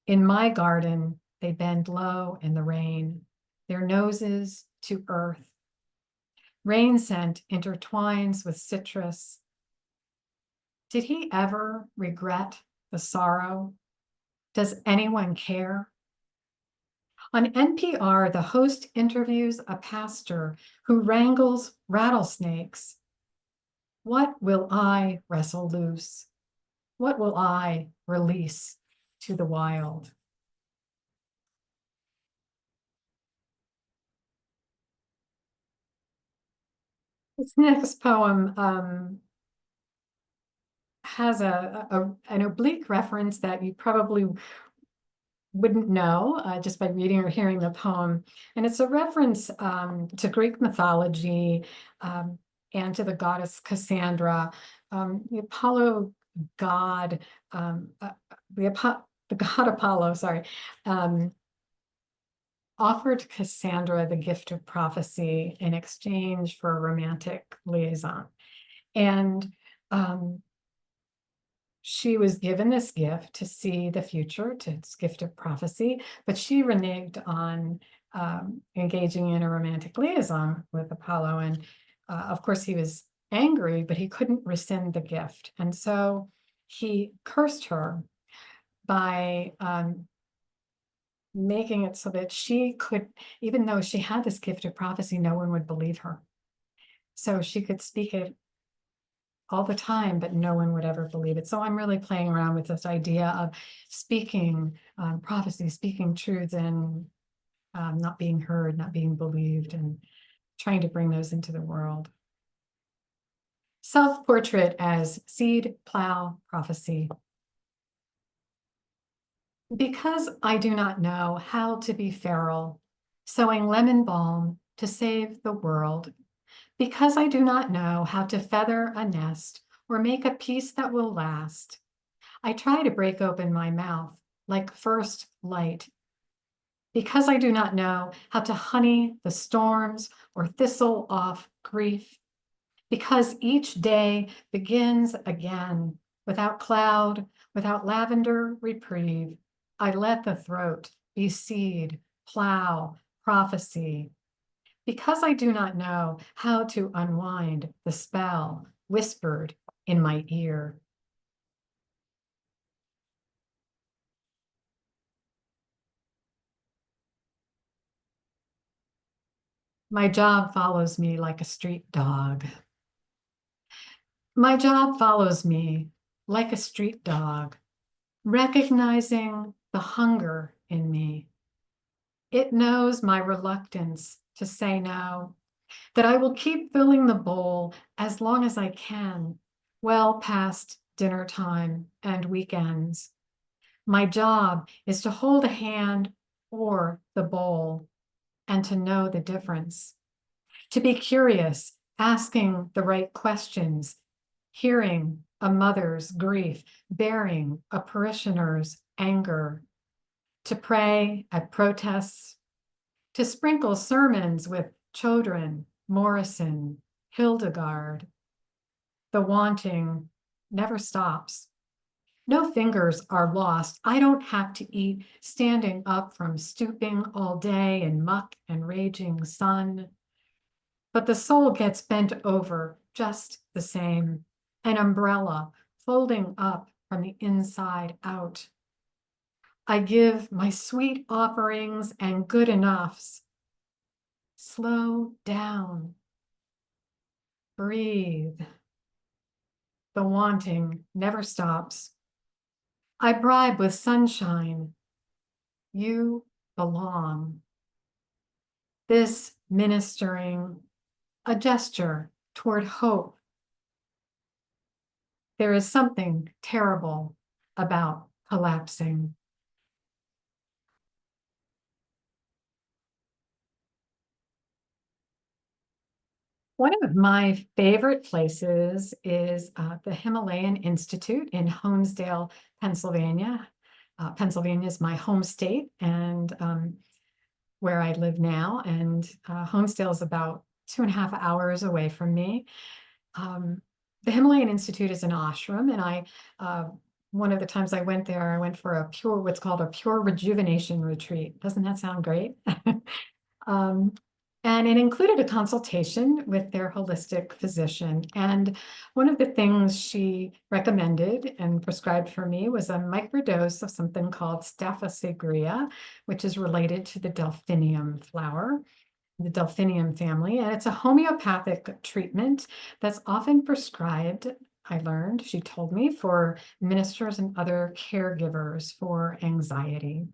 In my garden, they bend low in the rain, their noses to earth. Rain scent intertwines with citrus. Did he ever regret the sorrow? Does anyone care? On NPR, the host interviews a pastor who wrangles rattlesnakes. What will I wrestle loose? What will I release to the wild? This next poem has an oblique reference that you probably wouldn't know just by reading or hearing the poem. And it's a reference to Greek mythology and to the goddess Cassandra. The Apollo god, the god Apollo, sorry, offered Cassandra the gift of prophecy in exchange for a romantic liaison. And she was given this gift to see the future, to its gift of prophecy, but she reneged on engaging in a romantic liaison with Apollo. And of course, he was angry, but he couldn't rescind the gift. And so he cursed her by making it so that she could, even though she had this gift of prophecy, no one would believe her. So she could speak it all the time, but no one would ever believe it. So I'm really playing around with this idea of speaking prophecy, speaking truths, and not being heard, not being believed, and trying to bring those into the world. Self-portrait as seed, plow, prophecy. Because I do not know how to be feral, sowing lemon balm to save the world. Because I do not know how to feather a nest or make a peace that will last, I try to break open my mouth like first light. Because I do not know how to honey the storms or thistle off grief. Because each day begins again without cloud, without lavender reprieve, I let the throat be seed, plow, prophecy. Because I do not know how to unwind the spell whispered in my ear. My job follows me like a street dog. My job follows me like a street dog, recognizing the hunger in me. It knows my reluctance to say no, that I will keep filling the bowl as long as I can, well past dinner time and weekends. My job is to hold a hand or the bowl and to know the difference, to be curious, asking the right questions, hearing a mother's grief, bearing a parishioner's anger, to pray at protests, to sprinkle sermons with Chodron, Morrison, Hildegard. The wanting never stops. No fingers are lost. I don't have to eat standing up from stooping all day in muck and raging sun. But the soul gets bent over just the same, an umbrella folding up from the inside out. I give my sweet offerings and good enoughs. Slow down. Breathe. The wanting never stops. I bribe with sunshine. You belong. This ministering, a gesture toward hope. There is something terrible about collapsing. One of my favorite places is the Himalayan Institute in Honesdale, Pennsylvania. Pennsylvania is my home state and where I live now, and Honesdale is about 2.5 hours away from me. The Himalayan Institute is an ashram, and one of the times I went there, I went for what's called a pure rejuvenation retreat. Doesn't that sound great? And it included a consultation with their holistic physician. And one of the things she recommended and prescribed for me was a microdose of something called Staph aureus, which is related to the delphinium flower, the delphinium family. And it's a homeopathic treatment that's often prescribed, I learned, she told me, for ministers and other caregivers for anxiety.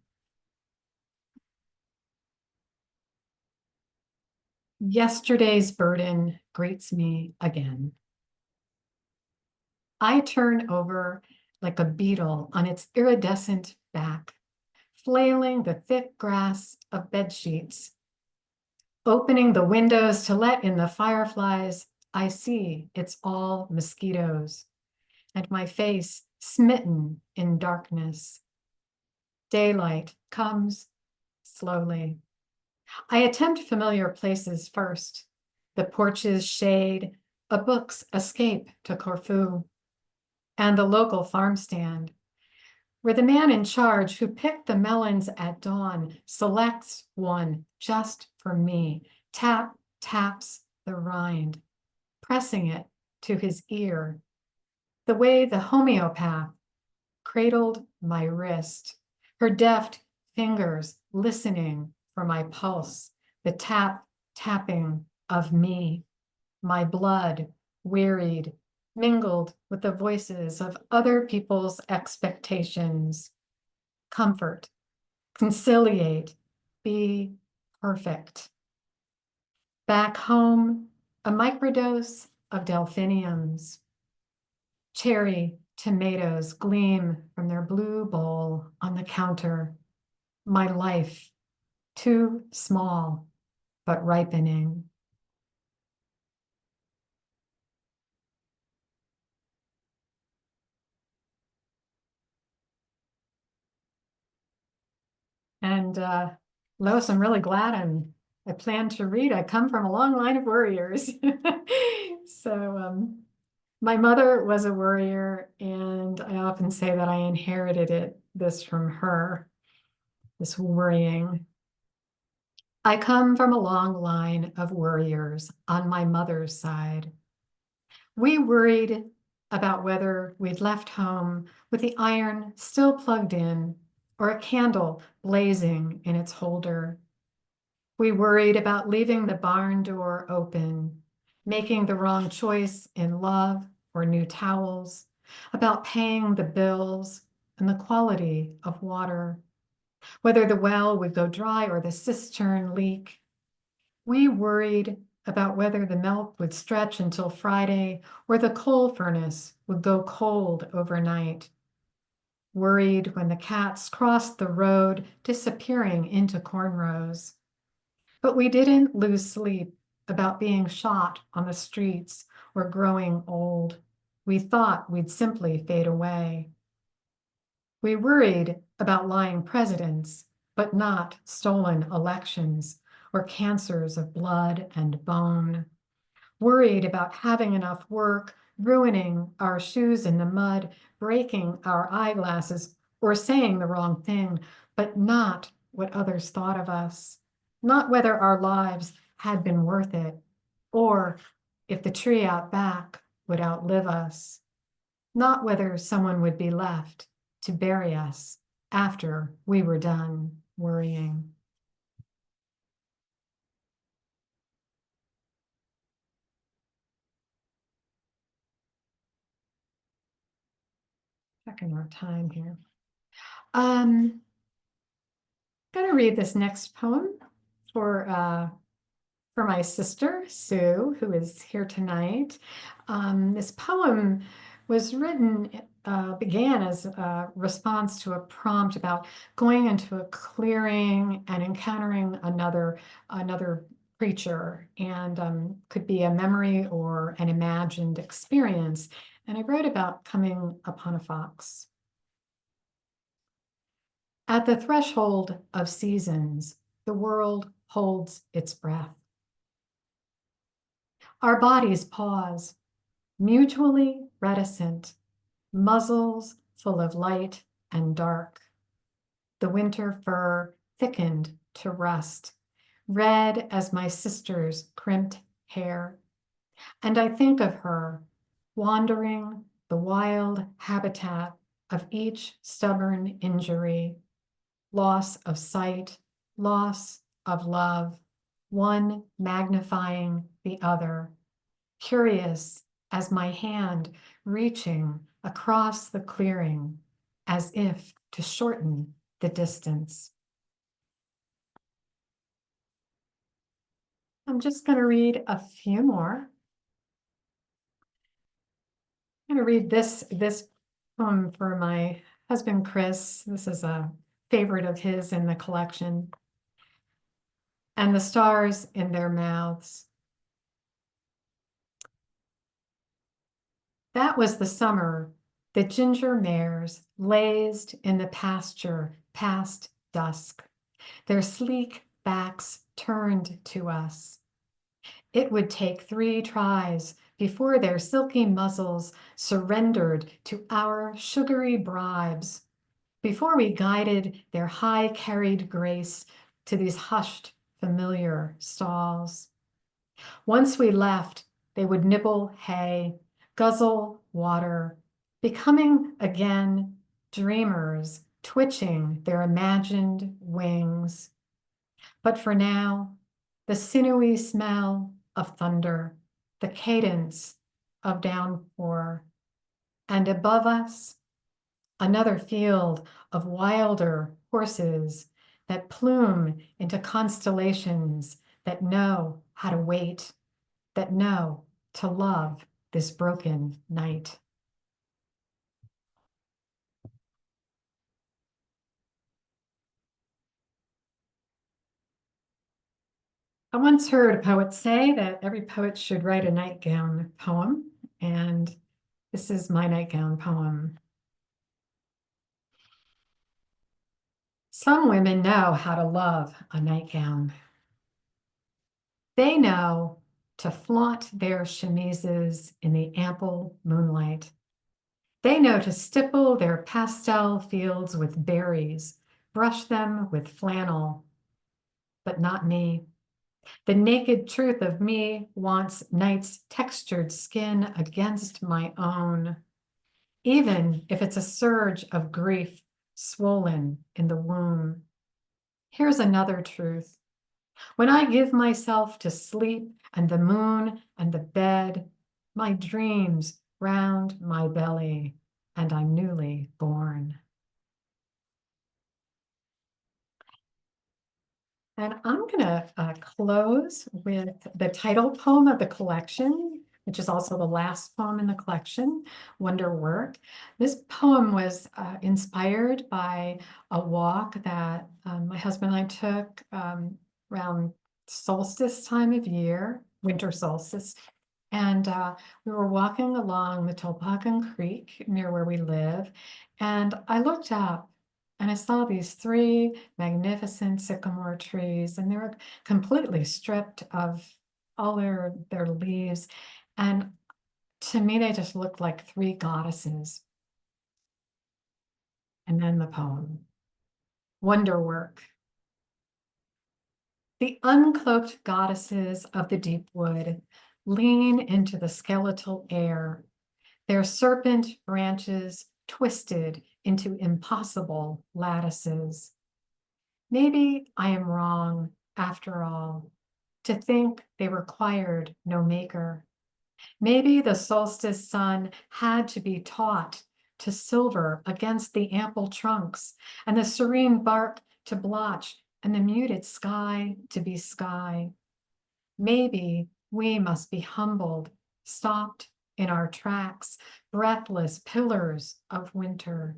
Yesterday's burden greets me again. I turn over like a beetle on its iridescent back, flailing the thick grass of bed sheets. Opening the windows to let in the fireflies, I see it's all mosquitoes, and my face smitten in darkness. Daylight comes slowly. I attempt familiar places first, the porch's shade, a book's escape to Corfu, and the local farm stand, where the man in charge who picked the melons at dawn selects one just for me, taps the rind, pressing it to his ear, the way the homeopath cradled my wrist, her deft fingers listening for my pulse, the tapping of me, my blood wearied mingled with the voices of other people's expectations. Comfort, conciliate, be perfect. Back home, a microdose of delphiniums. Cherry tomatoes gleam from their blue bowl on the counter. My life, too small, but ripening. And Lois, I'm really glad I plan to read. I come from a long line of worriers. So my mother was a worrier, and I often say that I inherited this from her, this worrying. I come from a long line of worriers on my mother's side. We worried about whether we'd left home with the iron still plugged in or a candle blazing in its holder. We worried about leaving the barn door open, making the wrong choice in love or new towels, about paying the bills and the quality of water, whether the well would go dry or the cistern leak. We worried about whether the milk would stretch until Friday or the coal furnace would go cold overnight. Worried when the cats crossed the road, disappearing into cornrows. But we didn't lose sleep about being shot on the streets or growing old. We thought we'd simply fade away. We worried about lying presidents, but not stolen elections or cancers of blood and bone. Worried about having enough work, ruining our shoes in the mud, breaking our eyeglasses, or saying the wrong thing, but not what others thought of us. Not whether our lives had been worth it, or if the tree out back would outlive us. Not whether someone would be left to bury us after we were done worrying. Checking our time here. I'm going to read this next poem for my sister, Sue, who is here tonight. This poem was written, began as a response to a prompt about going into a clearing and encountering another creature, and could be a memory or an imagined experience. And I wrote about coming upon a fox. At the threshold of seasons, the world holds its breath. Our bodies pause, mutually reticent, muzzles full of light and dark. The winter fur thickened to rust, red as my sister's crimped hair. And I think of her, wandering the wild habitat of each stubborn injury, loss of sight, loss of love, one magnifying the other, curious as my hand reaching across the clearing as if to shorten the distance. I'm just going to read a few more. I'm going to read this poem for my husband, Chris. This is a favorite of his in the collection. And the stars in their mouths. That was the summer the ginger mares lazed in the pasture past dusk, their sleek backs turned to us. It would take 3 tries before their silky muzzles surrendered to our sugary bribes, before we guided their high-carried grace to these hushed, familiar stalls. Once we left, they would nibble hay, guzzle water, becoming again dreamers, twitching their imagined wings. But for now, the sinewy smell of thunder, the cadence of downpour, and above us, another field of wilder horses that plume into constellations that know how to wait, that know to love this broken night. I once heard a poet say that every poet should write a nightgown poem, and this is my nightgown poem. Some women know how to love a nightgown. They know to flaunt their chemises in the ample moonlight. They know to stipple their pastel fields with berries, brush them with flannel, but not me. The naked truth of me wants night's textured skin against my own, even if it's a surge of grief swollen in the womb. Here's another truth. When I give myself to sleep and the moon and the bed, my dreams round my belly, and I'm newly born. And I'm going to close with the title poem of the collection, which is also the last poem in the collection, Wonder Work. This poem was inspired by a walk that my husband and I took around solstice time of year, winter solstice. And we were walking along the Tolpagan Creek near where we live. And I looked up and I saw these three magnificent sycamore trees, and they were completely stripped of all their leaves. And to me, they just looked like three goddesses. And then the poem, Wonder Work. The uncloaked goddesses of the deep wood lean into the skeletal air, their serpent branches twisted into impossible lattices. Maybe I am wrong, after all, to think they required no maker. Maybe the solstice sun had to be taught to silver against the ample trunks, and the serene bark to blotch, and the muted sky to be sky. Maybe we must be humbled, stopped in our tracks, breathless pillars of winter,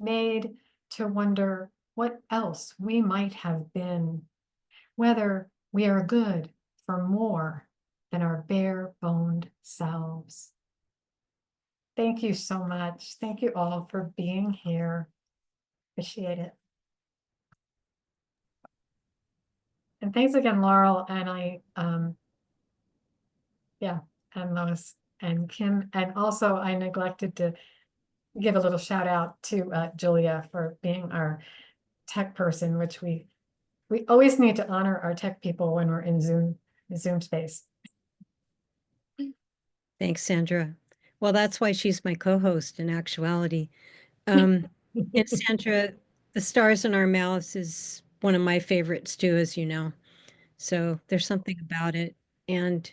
made to wonder what else we might have been, whether we are good for more than our bare-boned selves. Thank you so much. Thank you all for being here. Appreciate it. And thanks again, Laurel, and and Lois and Kim. And also I neglected to give a little shout out to Julia for being our tech person, which we always need to honor our tech people when we're in Zoom space. Thanks, Sandra. Well, that's why she's my co-host in actuality. And Sandra, The Stars in Our Mouths is one of my favorites too, as you know. So there's something about it. And,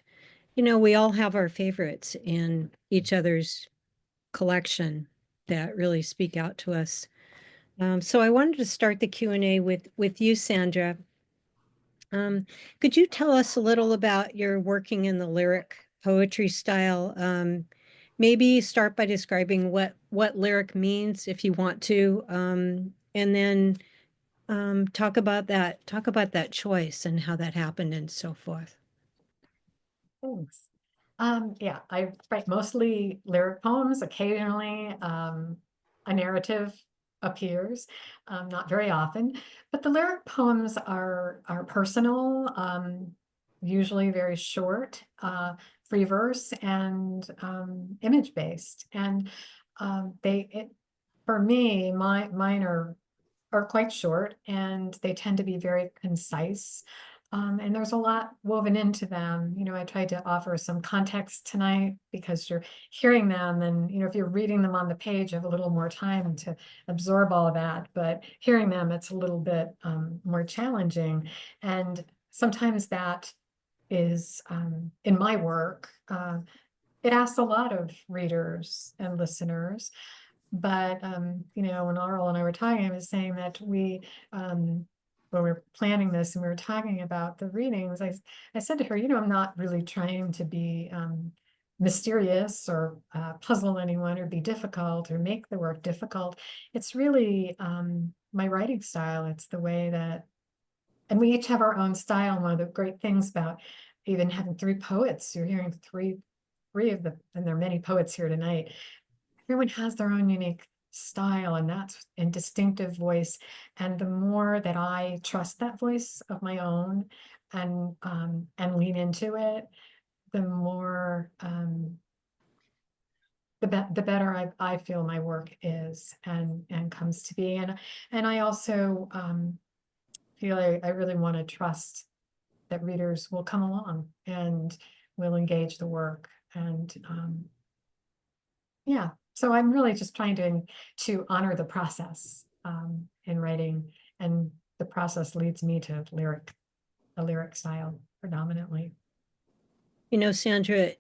we all have our favorites in each other's collection that really speak out to us. So I wanted to start the Q&A with you, Sandra. Could you tell us a little about your working in the lyric poetry style? Maybe start by describing what lyric means, if you want to, and then talk about that choice and how that happened and so forth. Thanks. Yeah, I write mostly lyric poems. Occasionally, a narrative appears, not very often, but the lyric poems are personal, usually very short, free verse, and image based. And for me, mine are quite short, and they tend to be very concise. And there's a lot woven into them. I tried to offer some context tonight because you're hearing them, and if you're reading them on the page, you have a little more time to absorb all of that. But hearing them, it's a little bit more challenging. And sometimes that is in my work it asks a lot of readers and listeners. But you know, when Laurel and I were talking, I was saying that when we were planning this and we were talking about the readings, I said to her, you know, I'm not really trying to be mysterious or puzzle anyone or be difficult or make the work difficult. It's really my writing style. It's the way that, and we each have our own style. And one of the great things about even having three poets, you're hearing three of the, and there are many poets here tonight. Everyone has their own unique style and that's and distinctive voice. And the more that I trust that voice of my own and lean into it, the more the better I feel my work is and comes to be. And I also feel I really want to trust that readers will come along and will engage the work. And yeah, so I'm really just trying to honor the process in writing, and the process leads me to a lyric style predominantly. You know, Sandra,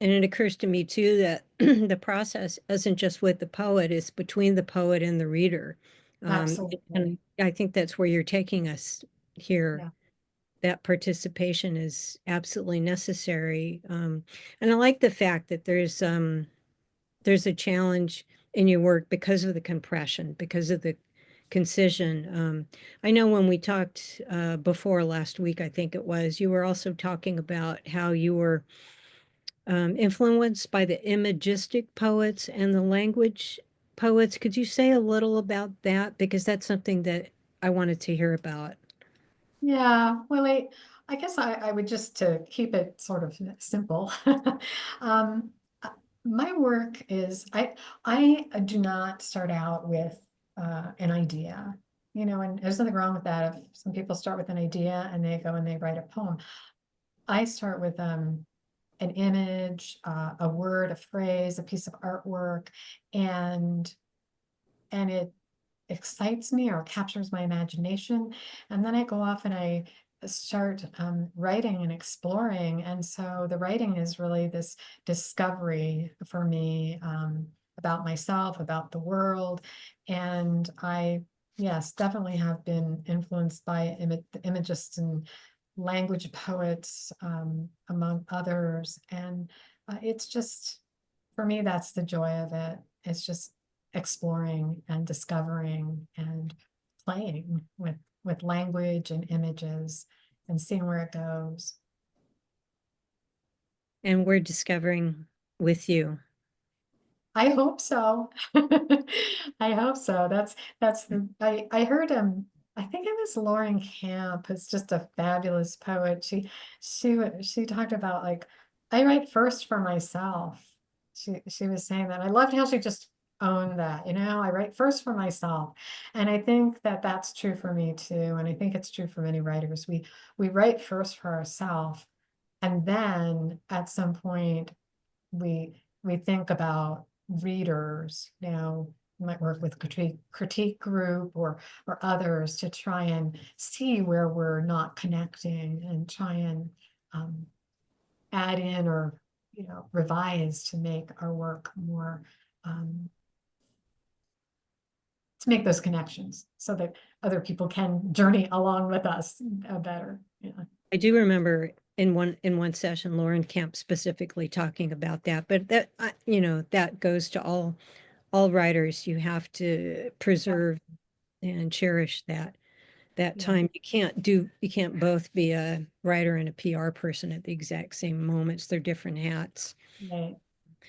and it occurs to me too that the process isn't just with the poet, it's between the poet and the reader. Absolutely. And I think that's where you're taking us here. Yeah. That participation is absolutely necessary. And I like the fact that there's a challenge in your work because of the compression, because of the concision. I know when we talked before last week, I think it was, you were also talking about how you were influenced by the imagistic poets and the language poets. Could you say a little about that? Because that's something that I wanted to hear about. Yeah, well, I guess I would just to keep it sort of simple. Um, my work is I do not start out with an idea, you know, and there's nothing wrong with that. If some people start with an idea and they go and they write a poem, I start with an image, a word, a phrase, a piece of artwork, and it excites me or captures my imagination. And then I go off and I start writing and exploring. And so the writing is really this discovery for me about myself, about the world. And I, yes, definitely have been influenced by imagists and language poets, among others. And it's just, for me, that's the joy of it. It's just exploring and discovering and playing with language and images and seeing where it goes. And we're discovering with you. I hope so. I hope so. That's the I heard I think it was Lauren Camp, who's just a fabulous poet. She talked about like I write first for myself. She was saying that. I loved how she just owned that, you know, I write first for myself. And I think that that's true for me too. And I think it's true for many writers. We write first for ourselves, and then at some point we think about readers. You know, we might work with critique group or others to try and see where we're not connecting and try and add in or, you know, revise to make our work more to make those connections so that other people can journey along with us better. Yeah. I do remember in one session, Lauren Camp specifically talking about that, but that you know, that goes to all writers. You have to preserve and cherish that Yeah. time. You can't both be a writer and a PR person at the exact same moments. They're different hats. Right.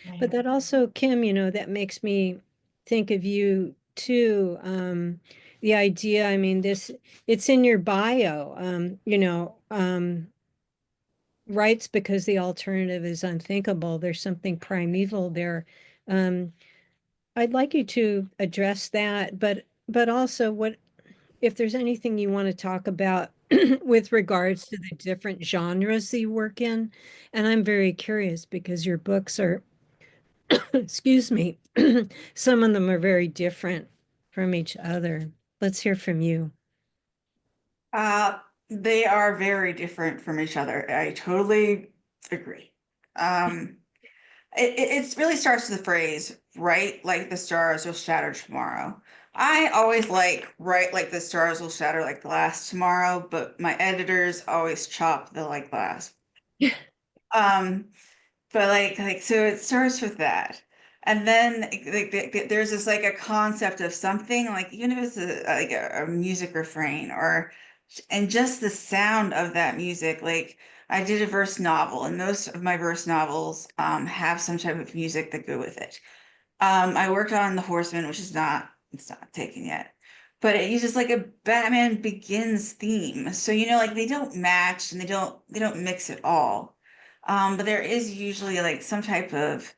But Right. that also, Kim, you know, that makes me think of you too. The idea, I mean, it's in your bio, you know, writes because the alternative is unthinkable. There's something primeval there. Um, I'd like you to address that, but also what if there's anything you want to talk about with regards to the different genres that you work in. And I'm very curious because your books are, excuse me, some of them are very different from each other. Let's hear from you. They are very different from each other. I totally agree. it really starts with the phrase, "Right like the stars will shatter tomorrow." I always like "Right like the stars will shatter like glass tomorrow," but my editors always chop the like glass. Um, but so it starts with that. And then there's this like a concept of something, like even if it's a music refrain, or and just the sound of that music. Like I did a verse novel, and most of my verse novels have some type of music that go with it. I worked on The Horseman, which is not, it's not taken yet, but it uses like a Batman Begins theme. So like they don't match and they don't mix at all. But there is usually like some type of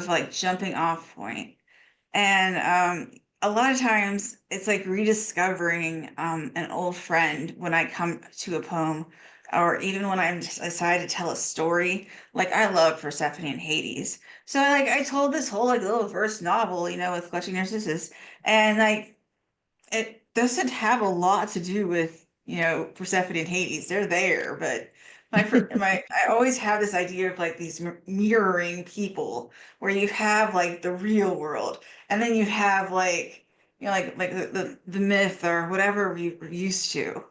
like jumping off point. And a lot of times it's like rediscovering an old friend when I come to a poem, or even when I decide to tell a story. Like I love Persephone and Hades. So I told this whole like little verse novel, with Clutching Narcissus, and like it doesn't have a lot to do with, Persephone and Hades. They're there, but I always have this idea of like these mirroring people, where you have like the real world, and then you have like, like the myth or whatever we're used to.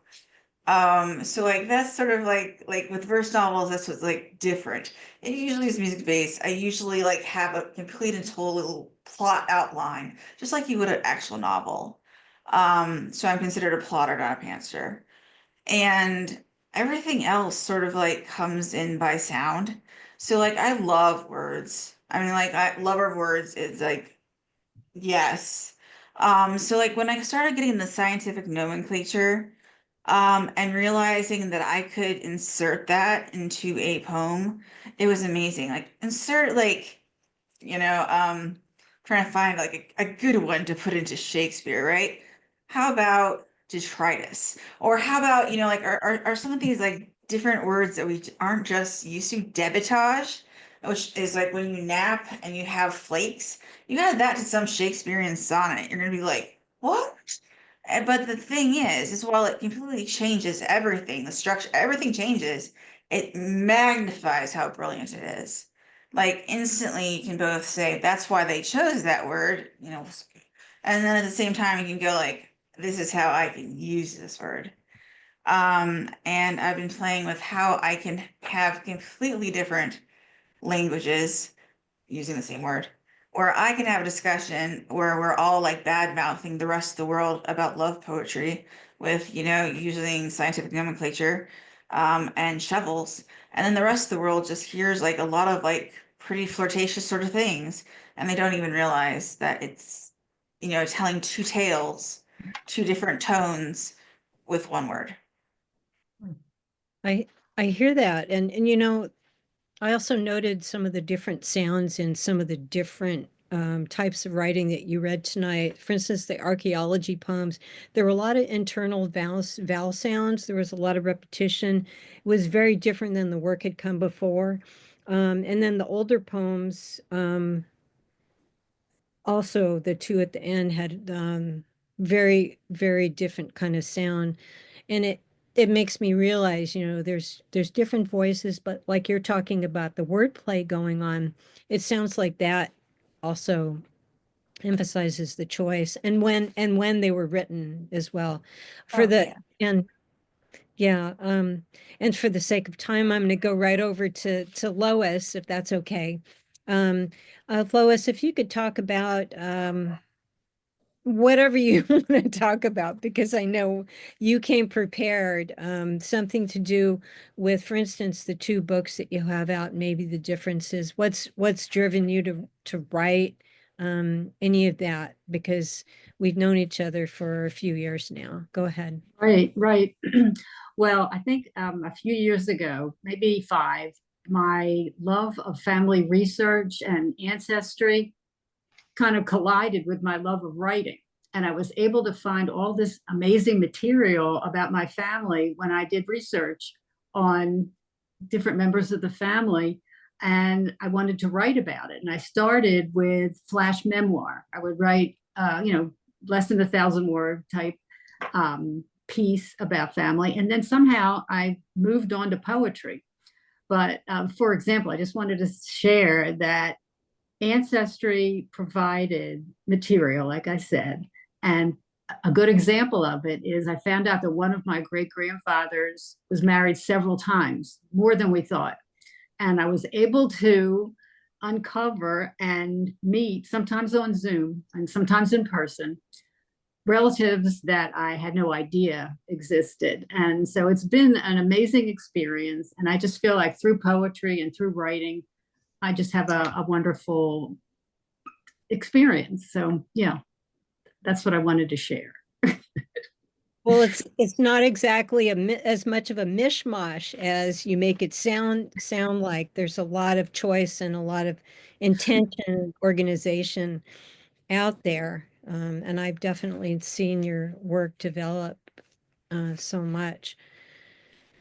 So like that's sort of like with verse novels, that's what's like different. It usually is music based. I usually like have a complete and total plot outline, just like you would an actual novel. So I'm considered a plotter, not a pantser. And everything else sort of like comes in by sound. So like I love words. I mean, like I lover of words is like yes. So like when I started getting the scientific nomenclature, and realizing that I could insert that into a poem, it was amazing. Like insert like, trying to find like a good one to put into Shakespeare, right? How about detritus? Or how about, like are some of these like different words that we aren't just used to? Debitage, which is like when you nap and you have flakes. You add that to some Shakespearean sonnet, you're gonna be like, what? But the thing is while it completely changes everything, the structure, everything changes, it magnifies how brilliant it is. Like instantly you can both say that's why they chose that word, and then at the same time you can go like, this is how I can use this word. And I've been playing with how I can have completely different languages using the same word, or I can have a discussion where we're all like bad mouthing the rest of the world about love poetry with, using scientific nomenclature, and shovels. And then the rest of the world just hears like a lot of like pretty flirtatious sort of things. And they don't even realize that it's, telling two tales, two different tones with one word. I I hear that. And I also noted some of the different sounds in some of the different types of writing that you read tonight. For instance, the archaeology poems, there were a lot of internal vowel sounds. There was a lot of repetition. It was very different than the work had come before. And then the older poems, also the two at the end had very, very different kind of sound. And it makes me realize, there's different voices, but like you're talking about the wordplay going on, it sounds like that also emphasizes the choice and when they were written as well. For Oh, the yeah. and yeah, and for the sake of time, I'm going to go right over to Lois, if that's okay. Um, Lois, if you could talk about whatever you want to talk about, because I know you came prepared, something to do with, for instance, the two books that you have out, maybe the differences, what's driven you to write, any of that, because we've known each other for a few years now. Go ahead. Right, right. Well, I think a few years ago, maybe five, my love of family research and ancestry kind of collided with my love of writing. And I was able to find all this amazing material about my family when I did research on different members of the family. And I wanted to write about it. And I started with flash memoir. I would write, less than 1,000 word type piece about family. And then somehow I moved on to poetry. But for example, I just wanted to share that Ancestry provided material, like I said, and a good example of it is I found out that one of my great grandfathers was married several times, more than we thought. And I was able to uncover and meet, sometimes on Zoom and sometimes in person, relatives that I had no idea existed. And so it's been an amazing experience. And I just feel like through poetry and through writing, I just have a wonderful experience. So yeah, that's what I wanted to share. Well, it's not exactly as much of a mishmash as you make it sound like. There's a lot of choice and a lot of intention, organization out there. And I've definitely seen your work develop so much.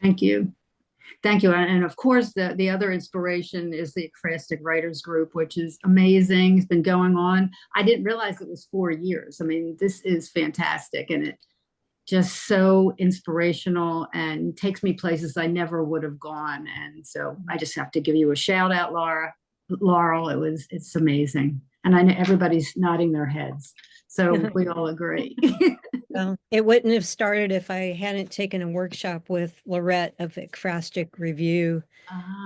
Thank you. Thank you. And of course, the other inspiration is the Ekphrastic Writers Group, which is amazing. It's been going on. I didn't realize it was 4 years. I mean, this is fantastic. And it just so inspirational and takes me places I never would have gone. And so I just have to give you a shout out, Laurel. It's amazing. And I know everybody's nodding their heads. So we all agree. Well, it wouldn't have started if I hadn't taken a workshop with Lorette of Ekphrastic Review.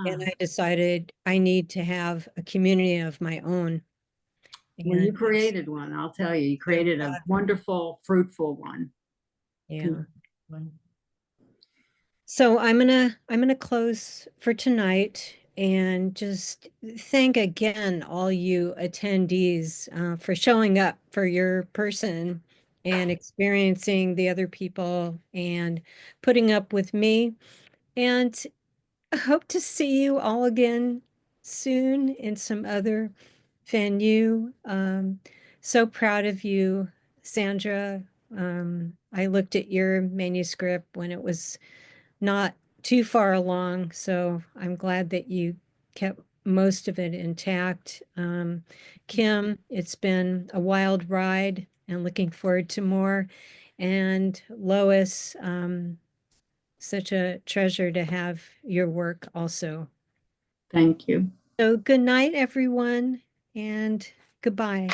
And I decided I need to have a community of my own. Well, you And created one, I'll tell you. You created a wonderful, fruitful one. yeah. So I'm gonna close for tonight and just thank again all you attendees for showing up for your person and experiencing the other people and putting up with me. And I hope to see you all again soon in some other venue. So proud of you, Sandra. I looked at your manuscript when it was not too far along, so I'm glad that you kept most of it intact. Kim, it's been a wild ride and looking forward to more. And Lois, such a treasure to have your work also. Thank you. So good night, everyone, and goodbye.